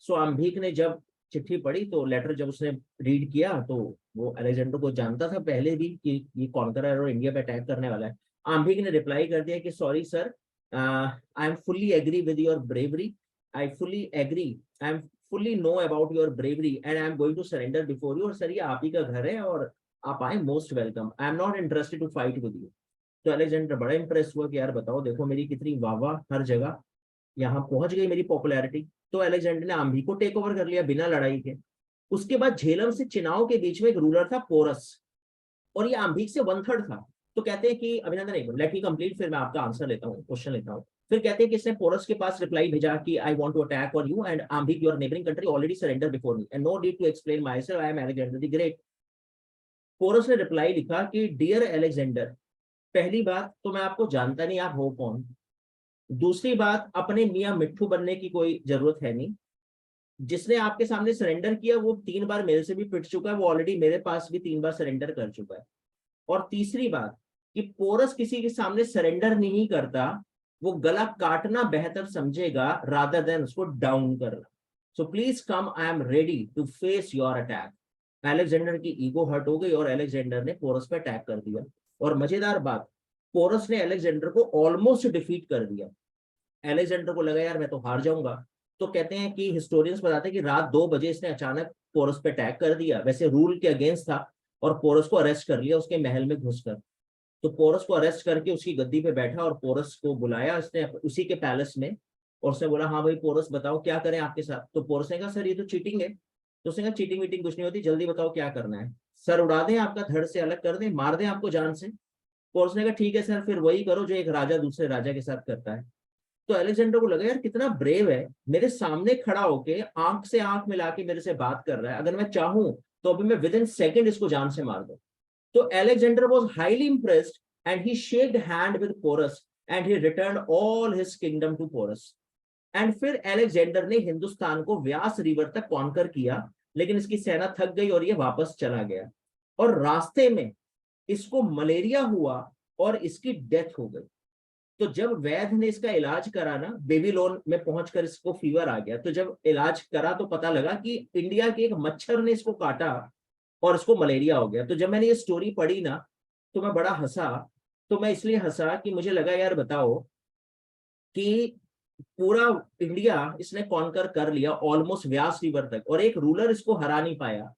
So Ambhik ने जब चिट्ठी पढ़ी, तो letter जब उसने read किया, तो वो अलेक्जेंडर को जानता था पहले भी कि ये कॉन्करर और इंडिया पे अटैक करने वाला है। अम्भीक ने रिप्लाई कर दिया कि sorry sir, I am fully agree with your bravery, I fully agree, I am fully know about your bravery and I am going to surrender before you, और सर ये आप ही का घर है और आप आए, most welcome, I am not interested to fight with you. तो अलेक्जेंडर बड़ा इंप्रेस हुआ कि यार बताओ, देखो मेरी कितनी वाह वाह हर जगह, यहाँ पहुंच गई मेरी पॉपुलैरिटी। तो अलेक्जेंडर ने आम्भी को टेक ओवर कर लिया बिना लड़ाई के। उसके बाद झेलम से चिनाव के बीच में एक रूलर था पोरस, और ये आम्भीक से 1/3 था। तो कहते हैं कि अभिनंदन, एक लेट मी कंप्लीट, फिर मैं आपका आंसर लेता हूँ, क्वेश्चन लेता हूँ। फिर कहते हैं कि इसने पोरस के पास रिप्लाई भेजा कि I want to attack on you and Ambhik your neighbouring country already surrender before me and no need to explain myself, I am Alexander the great. Porus ने रिप्लाई लिखा कि डियर अलेक्जेंडर, पहली बात तो मैं आपको जानता नहीं आप हो कौन, दूसरी बात अपने मियाँ मिट्ठू बनने की कोई जरूरत है नहीं, जिसने आपके सामने सरेंडर किया वो 3 बार मेरे से भी पिट चुका है, वो ऑलरेडी मेरे पास भी 3 बार सरेंडर कर चुका है। और तीसरी बात कि पोरस किसी के सामने सरेंडर नहीं करता, वो गला काटना बेहतर समझेगा रादर देन उसको डाउन करना। So please come, I am ready to face your attack. Alexander की ईगो हर्ट हो गई और अलेक्जेंडर ने पोरस पे अटैक कर दिया। और मजेदार बात, पोरस ने अलेक्जेंडर को ऑलमोस्ट डिफीट कर दिया। अलेक्जेंडर को लगा यार मैं तो हार जाऊंगा। तो कहते हैं कि हिस्टोरियंस बताते हैं कि रात 2 बजे इसने अचानक पोरस पे अटैक कर दिया, वैसे रूल के अगेंस्ट था, और पोरस को अरेस्ट कर लिया उसके महल में घुसकर। तो पोरस को अरेस्ट करके उसकी गद्दी पे बैठा और पोरस को बुलाया उसने उसी के पैलेस में, और उसने बोला हाँ भाई पोरस बताओ क्या करें आपके साथ। तो पोरस ने कहा सर ये तो चीटिंग है। तो उसने कहा चीटिंग वीटिंग कुछ नहीं होती, जल्दी बताओ क्या करना है, सर उड़ा दें आपका, धड़ से अलग कर दें, मार दें आपको जान से। पोरस ने कहा ठीक है सर, फिर वही करो जो एक राजा दूसरे राजा के साथ करता है। तो अलेक्जेंडर को लगा यार कितना ब्रेव है, मेरे सामने खड़ा होके आंख से आंख मिला के मेरे से बात कर रहा है, अगर मैं चाहूं तो अभी मैं विद इन सेकेंड इसको जान से मार दूं। तो Alexander was highly impressed and he shook hand with Porus and he returned all his kingdom to Porus. And फिर अलेक्जेंडर ने हिंदुस्तान को व्यास रिवर तक कॉन्कर किया, लेकिन इसकी सेना थक गई और ये वापस चला गया। और रास्ते में इसको मलेरिया हुआ और इसकी डेथ हो गई। तो जब वैद्य ने इसका इलाज करा ना, बेबीलोन में पहुंचकर इसको फीवर आ गया, तो जब इलाज करा तो पता लगा कि इंडिया के एक मच्छर ने इसको काटा और इसको मलेरिया हो गया। तो जब मैंने ये स्टोरी पढ़ी ना, तो मैं बड़ा हंसा। तो मैं इसलिए हंसा कि मुझे लगा यार बताओ कि पूरा इंडिया इसने कॉन्कर कर लिया ऑलमोस्ट व्यास रिवर तक, और एक रूलर इसको हरा नहीं पाया,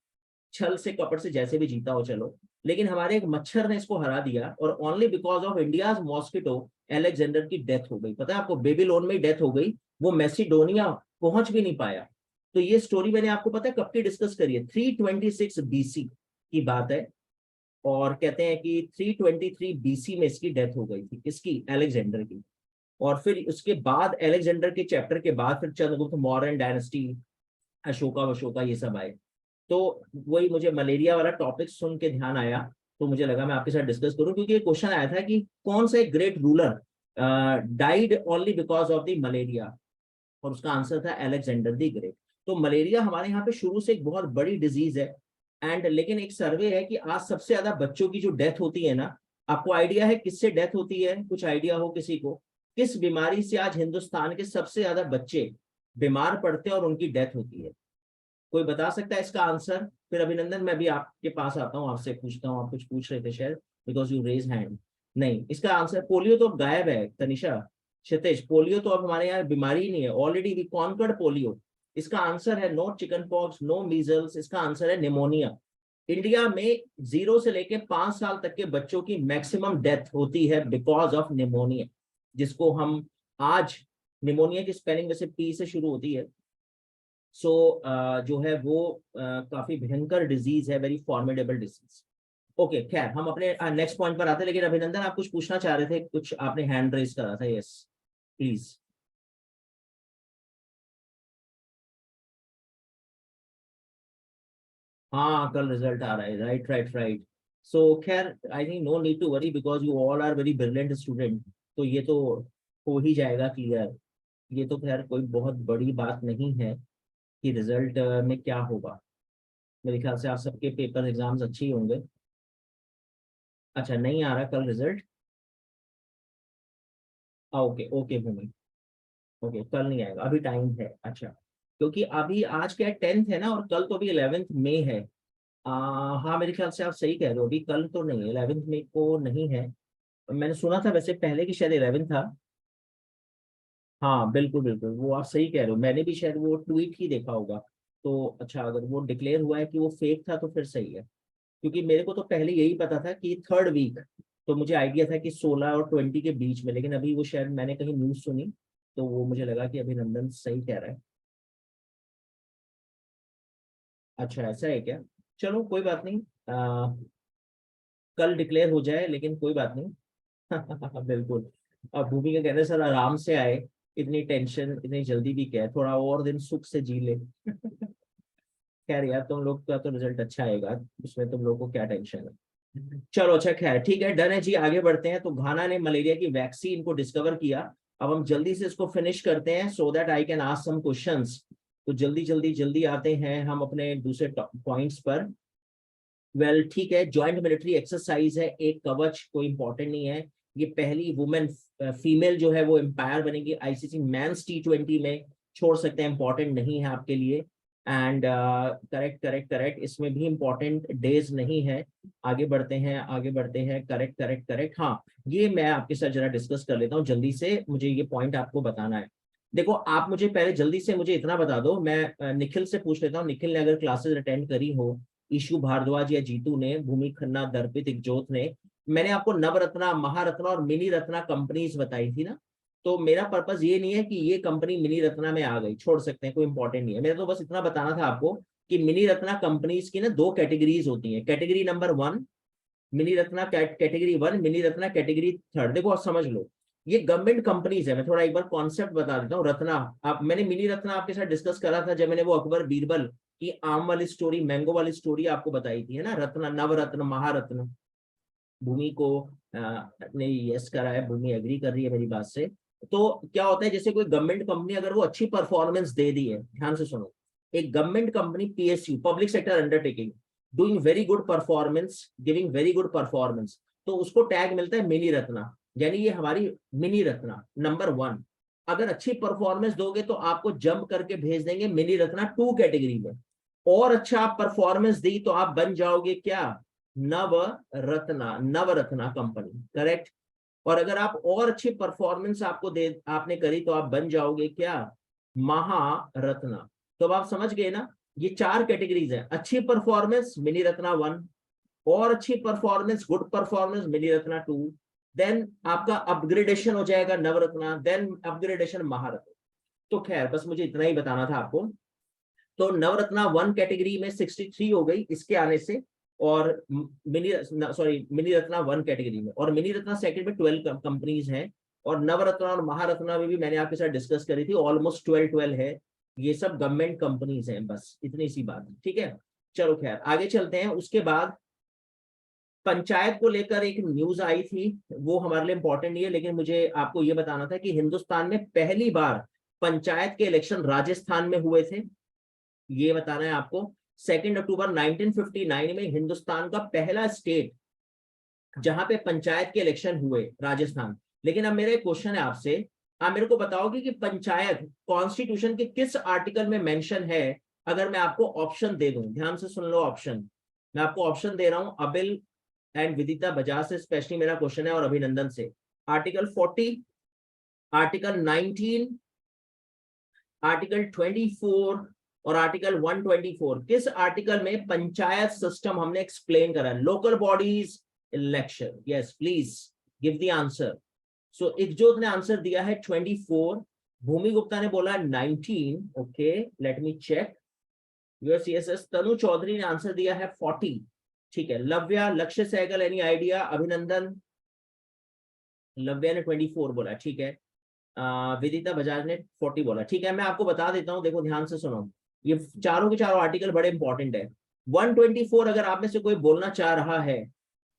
छल से कपट से जैसे भी जीता हो चलो, लेकिन हमारे एक मच्छर ने इसको हरा दिया। और only because of India's mosquito Alexander की डेथ हो गई। पता है आपको, बेबीलोन में डेथ हो गई, वो मैसिडोनिया पहुंच भी नहीं पाया। तो ये स्टोरी मैंने आपको पता है कब की डिस्कस करी है, 326 बीसी की बात है। और कहते हैं कि 323 बीसी में इसकी डेथ हो गई थी, इसकी अलेक्जेंडर की। और फिर उसके बाद अलेक्जेंडर के चैप्टर के बाद फिर चंद्रगुप्त मौर्यन डायनेस्टी, अशोका वशोका ये सब आए। तो वही मुझे मलेरिया वाला टॉपिक सुन के ध्यान आया, तो मुझे लगा मैं आपके साथ डिस्कस करूं, क्योंकि एक क्वेश्चन आया था कि कौन सा एक great ruler died only because of the malaria, और उसका आंसर था अलेक्जेंडर द ग्रेट। तो मलेरिया हमारे यहाँ पे शुरू से एक बहुत बड़ी डिजीज है। एंड लेकिन एक सर्वे है कि आज सबसे ज्यादा बच्चों की जो डेथ होती है ना, आपको आइडिया है किससे डेथ होती है? कुछ आइडिया हो किसी को, किस बीमारी से आज हिंदुस्तान के सबसे ज्यादा बच्चे बीमार पड़ते हैं और उनकी डेथ होती है? कोई बता सकता है इसका आंसर? फिर अभिनंदन मैं भी आपके पास आता हूँ, आपसे पूछता हूँ, आप कुछ पूछ रहे थे शायद, बिकॉज यू रेज हैंड। नहीं, इसका आंसर पोलियो तो अब गायब है तनिषा, क्षितिज, पोलियो तो अब हमारे यहाँ बीमारी ही नहीं है, ऑलरेडी वी कॉन्कर्ड पोलियो। इसका आंसर है no chicken pox, no measles, इसका आंसर है निमोनिया। इंडिया में 0 से लेके 5 साल तक के बच्चों की मैक्सिमम डेथ होती है बिकॉज ऑफ निमोनिया, जिसको हम आज, निमोनिया की स्पेलिंग वैसे पी से शुरू होती है। सो जो है वो काफी भयंकर डिजीज है, वेरी फॉर्मिडेबल डिजीज। ओके, खैर हम अपने नेक्स्ट पॉइंट पर आते हैं, लेकिन अभिनंदन आप कुछ पूछना चाह रहे थे, कुछ आपने हैंड रेज करा था। Yes please. हाँ, कल रिजल्ट आ रहा है, राइट राइट राइट। सो खैर I think no need to worry because you all are very brilliant student, तो ये तो हो ही जाएगा क्लियर। ये तो खैर कोई बहुत बड़ी बात नहीं है कि रिजल्ट में क्या होगा। मेरे ख्याल से आप सबके पेपर एग्जाम्स अच्छे ही होंगे। अच्छा, नहीं आ रहा कल रिजल्ट? ओके ओके भूमि, ओके कल नहीं आएगा, अभी टाइम है। अच्छा, क्योंकि अभी आज क्या 10th है ना, और कल तो अभी 11th मई है। हाँ मेरे ख्याल से आप सही कह रहे हो, अभी कल तो नहीं, 11th मई को नहीं है। मैंने सुना था वैसे पहले कि शायद 11 था। हाँ बिल्कुल बिल्कुल, वो आप सही कह रहे हो, मैंने भी शायद वो ट्वीट ही देखा होगा। तो अच्छा, अगर वो डिक्लेयर हुआ है कि वो फेक था तो फिर सही है, क्योंकि मेरे को तो पहले यही पता था कि 3rd वीक, तो मुझे आइडिया था कि 16 और 20 के बीच में, लेकिन अभी वो शायद मैंने कहीं न्यूज सुनी, तो वो मुझे लगा कि अभिनंदन सही कह रहा है। अच्छा ऐसा है क्या? चलो कोई बात नहीं, कल डिक्लेयर हो जाए, लेकिन कोई बात नहीं। बिल्कुल। अब भूमि का कहना सर आराम से आए, इतनी टेंशन इतनी जल्दी भी क्या है, थोड़ा और दिन सुख से जी ले। खैर यार, तुम लोग का तो रिजल्ट अच्छा आएगा, उसमें तुम लोग को क्या टेंशन है। चलो अच्छा, खैर ठीक है, डन है जी, आगे बढ़ते हैं। तो घाना ने मलेरिया की वैक्सीन को डिस्कवर किया। अब हम जल्दी से इसको फिनिश करते हैं so that I can ask some questions. तो जल्दी जल्दी जल्दी आते हैं हम अपने दूसरे पॉइंट्स पर। वेल ठीक है, ज्वाइंट मिलिट्री एक्सरसाइज है, एक कवच, कोई इंपॉर्टेंट नहीं है। ये पहली वुमेन, फीमेल जो है वो एम्पायर बनेगी आईसीसी मेंस T20 में, छोड़ सकते हैं, इंपॉर्टेंट नहीं है आपके लिए। एंड करेक्ट करेक्ट करेक्ट, इसमें भी इंपॉर्टेंट डेज नहीं है। आगे बढ़ते हैं आगे बढ़ते हैं, करेक्ट करेक्ट करेक्ट। हाँ, ये मैं आपके साथ जरा डिस्कस कर लेता हूँ जल्दी से, मुझे ये पॉइंट आपको बताना है। देखो आप मुझे पहले जल्दी से मुझे इतना बता दो, मैं निखिल से पूछ लेता हूँ, निखिल ने अगर क्लासेस अटेंड करी हो, ईशु भारद्वाज या जीतू ने, भूमि खन्ना, दर्पित इकजोत ने। मैंने आपको नवरत्ना, महारत्ना और मिनी रत्ना कंपनीज बताई थी ना। तो मेरा पर्पस ये नहीं है कि ये कंपनी मिनी रत्ना में आ गई, छोड़ सकते हैं, कोई इंपॉर्टेंट नहीं है। मेरा तो बस इतना बताना था आपको कि मिनी रत्ना कंपनीज की ना 2 कैटेगरीज होती हैं। Category number 1 mini Ratna category 1, mini Ratna category 3rd। देखो आप समझ लो, ये गवर्नमेंट कंपनीज है। मैं थोड़ा एक बार कॉन्सेप्ट बता देता हूँ। रत्ना, आप, मैंने मिनी रत्ना आपके साथ डिस्कस करा था जब मैंने वो अकबर बीरबल की आम वाली स्टोरी, मैंगो वाली स्टोरी आपको बताई थी, है ना, रत्न, नवरत्न, महारत्न। भूमि को ने यस करा है, भूमि एग्री कर रही है मेरी बात से। तो क्या होता है, जैसे कोई गवर्नमेंट कंपनी अगर वो अच्छी परफॉर्मेंस दे दी है, ध्यान से सुनो, एक government company PSU, public sector undertaking, doing very good performance, giving very good performance, तो उसको टैग मिलता है मिनी रत्ना, यानी ये हमारी मिनी रत्ना नंबर 1। अगर अच्छी परफॉर्मेंस दोगे तो आपको जंप करके भेज देंगे मिनी रत्ना 2 कैटेगरी में, और अच्छा आप परफॉर्मेंस दी तो आप बन जाओगे क्या, नवरत्ना, नवरत्ना कंपनी, करेक्ट। और अगर आप और अच्छी परफॉर्मेंस आपने करी तो आप बन जाओगे क्या, महारत्ना। तो अब आप समझ गए ना, ये 4 कैटेगरीज है, अच्छी परफॉर्मेंस मिनी रत्ना 1, और अच्छी performance good performance mini Ratna 2, then आपका अपग्रेडेशन हो जाएगा नवरत्ना, देन अपग्रेडेशन महारत्ना। तो खैर बस मुझे इतना ही बताना था आपको। तो नवरत्ना 1 कैटेगरी में 63 हो गई इसके आने से, और मिनी रत्ना 1 कैटेगरी में, और मिनी रत्ना सेकंड में 12 कंपनीज हैं, और नवरत्ना और महारत्ना में भी मैंने आपके साथ डिस्कस करी थी, ऑलमोस्ट 12 है। ये सब गवर्नमेंट कंपनीज हैं, बस इतनी सी बात है, ठीक है। चलो खैर आगे चलते हैं। उसके बाद पंचायत को लेकर एक न्यूज आई थी, वो हमारे लिए इंपॉर्टेंट नहीं है, लेकिन मुझे आपको ये बताना था कि हिंदुस्तान में पहली बार पंचायत के इलेक्शन राजस्थान में हुए थे, ये बताना है आपको। 2 अक्टूबर 1959 में हिंदुस्तान का पहला स्टेट जहां पे पंचायत के इलेक्शन हुए, राजस्थान। लेकिन अब मेरा एक क्वेश्चन है आपसे, आप मेरे को बताओगे कि पंचायत कॉन्स्टिट्यूशन के किस आर्टिकल में मेंशन है। अगर मैं आपको ऑप्शन दे दूं, ध्यान से सुन लो ऑप्शन, मैं आपको ऑप्शन दे रहा हूं अबिल एंड विदिता बजाज से स्पेशली मेरा क्वेश्चन है, और अभिनंदन से। आर्टिकल 40, आर्टिकल 19, आर्टिकल 24 और आर्टिकल 124, किस आर्टिकल में पंचायत सिस्टम हमने एक्सप्लेन करा, local bodies election. Yes please give the answer. So Ikjot ने आंसर दिया है 24, भूमि गुप्ता ने बोला 19, ओके लेट मी चेक। यूएससीएसएस तनु चौधरी ने आंसर दिया है 40, ठीक है। लव्या, लक्ष्य सहगल, एनी आइडिया, अभिनंदन। लव्या ने 24 बोला, ठीक है। विदिता बजाज ने 40 बोला, ठीक है। मैं आपको बता देता हूं, देखो ध्यान से सुनो, ये चारों के चारों आर्टिकल बड़े इंपॉर्टेंट है। 124 अगर आप में से कोई बोलना चाह रहा है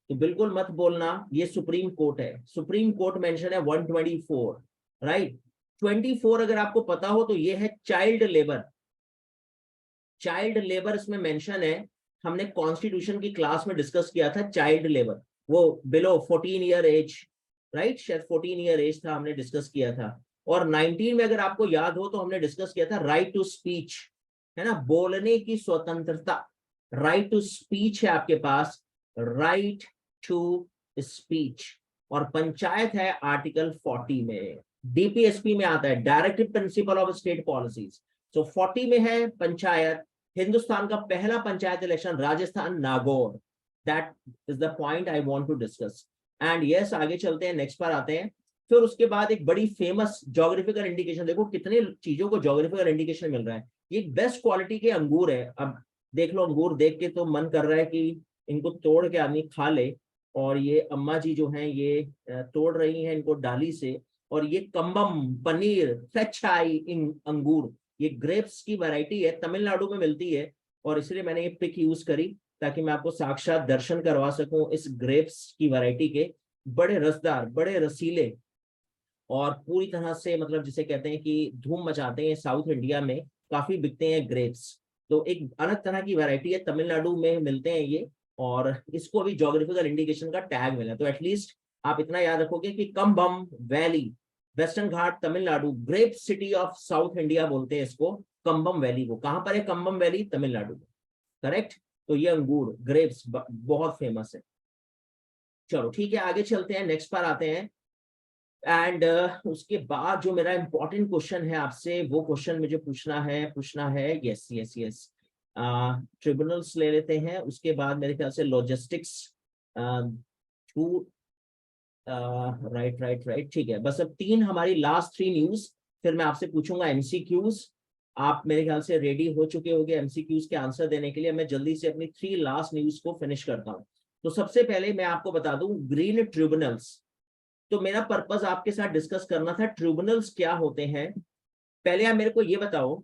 तो बिल्कुल मत बोलना, ये सुप्रीम कोर्ट है, सुप्रीम कोर्ट मेंशन है 124, राइट। 24 अगर आपको पता हो तो ये है चाइल्ड लेबर, चाइल्ड लेबर इसमें मेंशन है। हमने कॉन्स्टिट्यूशन की क्लास में डिस्कस किया था चाइल्ड लेबर, वो बिलो 14 ईयर एज, राइट, शायद 14 ईयर एज था, हमने डिस्कस किया था। और 19 में अगर आपको याद हो तो हमने डिस्कस किया था राइट टू स्पीच, है ना, बोलने की स्वतंत्रता, राइट टू स्पीच है आपके पास, राइट टू स्पीच। और पंचायत है आर्टिकल 40 में, डीपीएसपी में आता है, directive principle of state policies. तो 40 में है पंचायत, हिंदुस्तान का पहला panchayat election Rajasthan Nagaur, that is the point I want to discuss. And yes आगे चलते हैं, नेक्स्ट पर आते हैं। फिर उसके बाद एक बड़ी फेमस जोग्राफिकल इंडिकेशन, देखो कितने चीजों को जोग्राफिकल इंडिकेशन मिल रहा है। ये बेस्ट क्वालिटी के अंगूर है, अब देख लो अंगूर देख के तो मन कर रहा है कि इनको तोड़ के आदमी खा ले। और ये अम्मा जी जो हैं ये तोड़ रही हैं इनको डाली से। और ये कम्बम पनीर फेचाई अंगूर, ये ग्रेप्स की वैरायटी है, तमिलनाडु में मिलती है, और इसलिए मैंने ये पिक यूज करी ताकि मैं आपको साक्षात दर्शन करवा सकूं इस ग्रेप्स की वैरायटी के। बड़े रसदार, बड़े रसीले, और पूरी तरह से मतलब जिसे कहते हैं कि धूम मचाते हैं, साउथ इंडिया में काफी बिकते हैं ग्रेप्स। तो एक अलग तरह की वैरायटी है, तमिलनाडु में मिलते हैं ये, और इसको अभी जोग्राफिकल इंडिकेशन का टैग मिला। तो एटलीस्ट आप इतना याद रखोगे कि Cumbum valley, western Ghat Tamil Nadu, grape city of south India बोलते हैं इसको, कम्बम वैली को। कहां पर है कम्बम वैली? तमिलनाडु में, करेक्ट। तो ये अंगूर ग्रेप्स बहुत फेमस है। चलो ठीक है आगे चलते हैं, नेक्स्ट पर आते हैं। एंड उसके बाद जो मेरा इंपॉर्टेंट क्वेश्चन है आपसे, वो क्वेश्चन मुझे पूछना है यस यस यस, ट्रिब्यूनल्स ले लेते हैं, उसके बाद मेरे ख्याल से logistics, two, right right right, ठीक है। बस अब 3 हमारी लास्ट 3 न्यूज, फिर मैं आपसे पूछूंगा एमसीक्यूज। आप मेरे ख्याल से रेडी हो चुके होंगे एमसीक्यूज के आंसर देने के लिए। मैं जल्दी से अपनी 3 लास्ट न्यूज को फिनिश करता हूं। तो सबसे पहले मैं आपको बता दूं ग्रीन ट्रिब्यूनल्स। तो मेरा पर्पस आपके साथ डिस्कस करना था ट्रिब्यूनल्स क्या होते हैं। पहले आप मेरे को ये बताओ,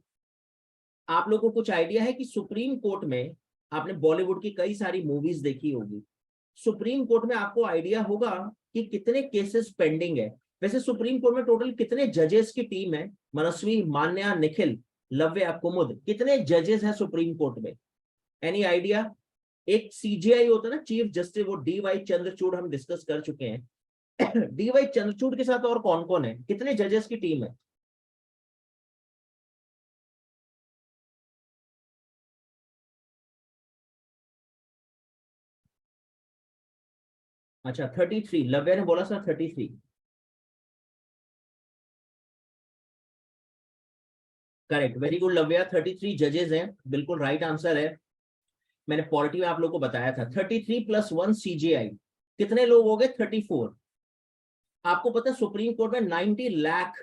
आप लोगों को कुछ आइडिया है कि सुप्रीम कोर्ट में, आपने बॉलीवुड की कई सारी मूवीज देखी होगी, सुप्रीम कोर्ट में आपको आइडिया होगा कि कितने केसेस पेंडिंग है। वैसे सुप्रीम कोर्ट में टोटल कितने जजेस की टीम है? मनस्वी, मान्या, निखिल, लव्य, कुमुद, कितने जजेस हैं सुप्रीम कोर्ट में? Any idea? एक सीजीआई होता है ना, चीफ जस्टिस, वो DY चंद्रचूड़ हम डिस्कस कर चुके हैं। DY चंद्रचूड़ के साथ और कौन कौन है, कितने जजेस की टीम है? अच्छा 33, लव्या ने बोला sir 33। Correct, very good Lavya, 33 जजेस हैं, बिल्कुल राइट आंसर है। मैंने पॉलिटी में आप लोग को बताया था 33 + 1 CJI, कितने लोग हो गए? 34। आपको पता है सुप्रीम कोर्ट में 90 लाख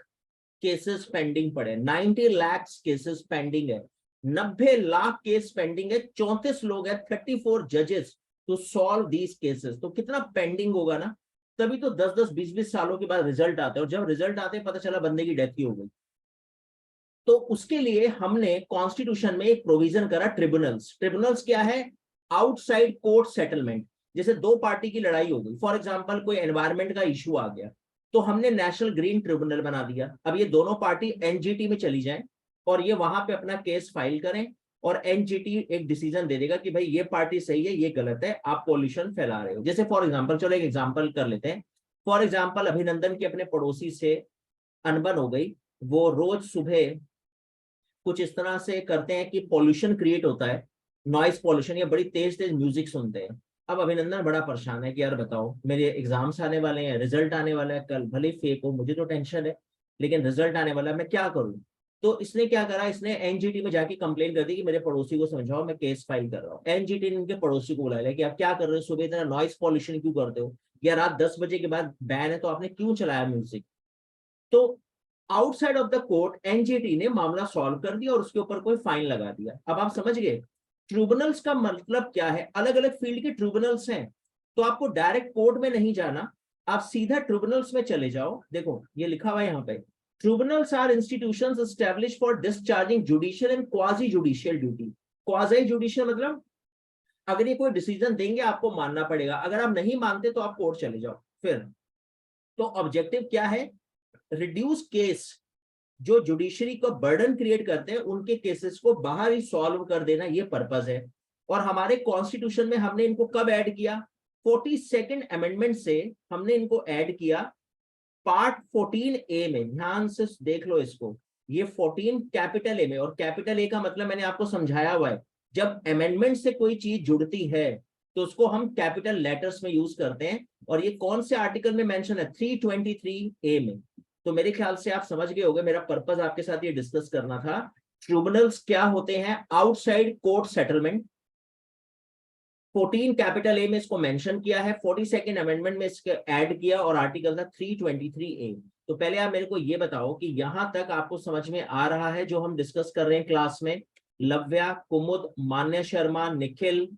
केसेस पेंडिंग पड़े, 90 लाख केसेस पेंडिंग है, 90 लाख केस पेंडिंग है, 34 लोग हैं, 34 जजेस टू सॉल्व दीज केसेस। तो कितना पेंडिंग होगा ना, तभी तो 10-10 20-20 सालों के बाद रिजल्ट आते हैं, और जब रिजल्ट आते हैं पता चला बंदे की डेथ ही हो गई। तो उसके लिए हमने कॉन्स्टिट्यूशन में एक प्रोविजन करा, ट्रिब्यूनल्स। ट्रिब्यूनल्स क्या है? Outside court settlement. जैसे दो पार्टी की लड़ाई हो गई, फॉर एग्जांपल कोई एनवायरमेंट का इशू आ गया, तो हमने नेशनल ग्रीन ट्रिब्यूनल बना दिया। अब ये दोनों पार्टी एनजीटी में चली जाएं और ये वहां पे अपना केस फाइल करें, और एनजीटी एक डिसीजन दे देगा कि भाई ये पार्टी सही है, ये गलत है, आप पॉल्यूशन फैला रहे हो। जैसे फॉर एग्जाम्पल, चलो एक एग्जाम्पल कर लेते हैं। फॉर एग्जाम्पल अभिनंदन के अपने पड़ोसी से अनबन हो गई, वो रोज सुबह कुछ इस तरह से करते हैं कि पॉल्यूशन क्रिएट होता है, नॉइस पॉल्यूशन, या बड़ी तेज तेज म्यूजिक सुनते हैं। अब अभिनंदन बड़ा परेशान है कि यार बताओ, मेरे एग्जाम्स आने वाले हैं, रिजल्ट आने वाला है कल, भले फेक हो, मुझे तो टेंशन है, लेकिन रिजल्ट आने वाला है, मैं क्या करूं? तो इसने क्या करा, इसने एनजीटी में जाके कंप्लेन कर दी कि मेरे पड़ोसी को समझाओ, मैं केस फाइल कर रहा हूँ। एनजीटी ने इनके पड़ोसी को बुलाया कि आप क्या कर रहे हो, सुबह इतना नॉइस पॉल्यूशन क्यों करते हो, या रात 10 बजे के बाद बैन है तो आपने क्यों चलाया म्यूजिक? तो outside of the court NGT ने मामला सॉल्व कर दिया और उसके ऊपर कोई फाइन लगा दिया। अब आप समझ गए ट्रिब्यूनल्स का मतलब क्या है, अलग अलग फील्ड के ट्रिब्यूनल्स हैं। तो आपको डायरेक्ट कोर्ट में नहीं जाना, आप सीधा ट्रिब्यूनल्स में चले जाओ। देखो ये लिखा हुआ है यहाँ पे, tribunals are institutions established for discharging judicial and quasi judicial duty. Quasi judicial मतलब अगर ये कोई डिसीजन देंगे आपको मानना पड़ेगा, अगर आप नहीं मानते तो आप कोर्ट चले जाओ। फिर तो ऑब्जेक्टिव क्या है? रिड्यूस केस, जो जुडिशरी को बर्डन क्रिएट करते हैं उनके केसेस को बाहर ही सॉल्व कर देना, ये पर्पस है। और हमारे कॉन्स्टिट्यूशन में हमने इनको कब ऐड किया? 42nd अमेंडमेंट से हमने इनको ऐड किया, पार्ट 14A में। ध्यान से देख लो इसको, ये 14 कैपिटल ए में, और कैपिटल ए का मतलब मैंने आपको समझाया हुआ है, जब अमेंडमेंट से कोई चीज जुड़ती है तो उसको हम कैपिटल लेटर्स में यूज करते हैं। और ये कौन से आर्टिकल में मेंशन है? 323A में। तो मेरे ख्याल से आप समझ गए होंगे, मेरा पर्पस आपके साथ ये डिस्कस करना था। ट्रिब्यूनल्स क्या होते हैं? Outside court settlement. 14 capital A में इसको मेंशन किया है, 42nd अमेंडमेंट में इसके ऐड किया, और आर्टिकल था 323A। तो पहले आप मेरे को ये बताओ कि यहां तक आपको समझ में आ रहा है जो हम डिस्कस कर रहे हैं क्लास में? लव्या, कुमुद, मान्य शर्मा, निखिल,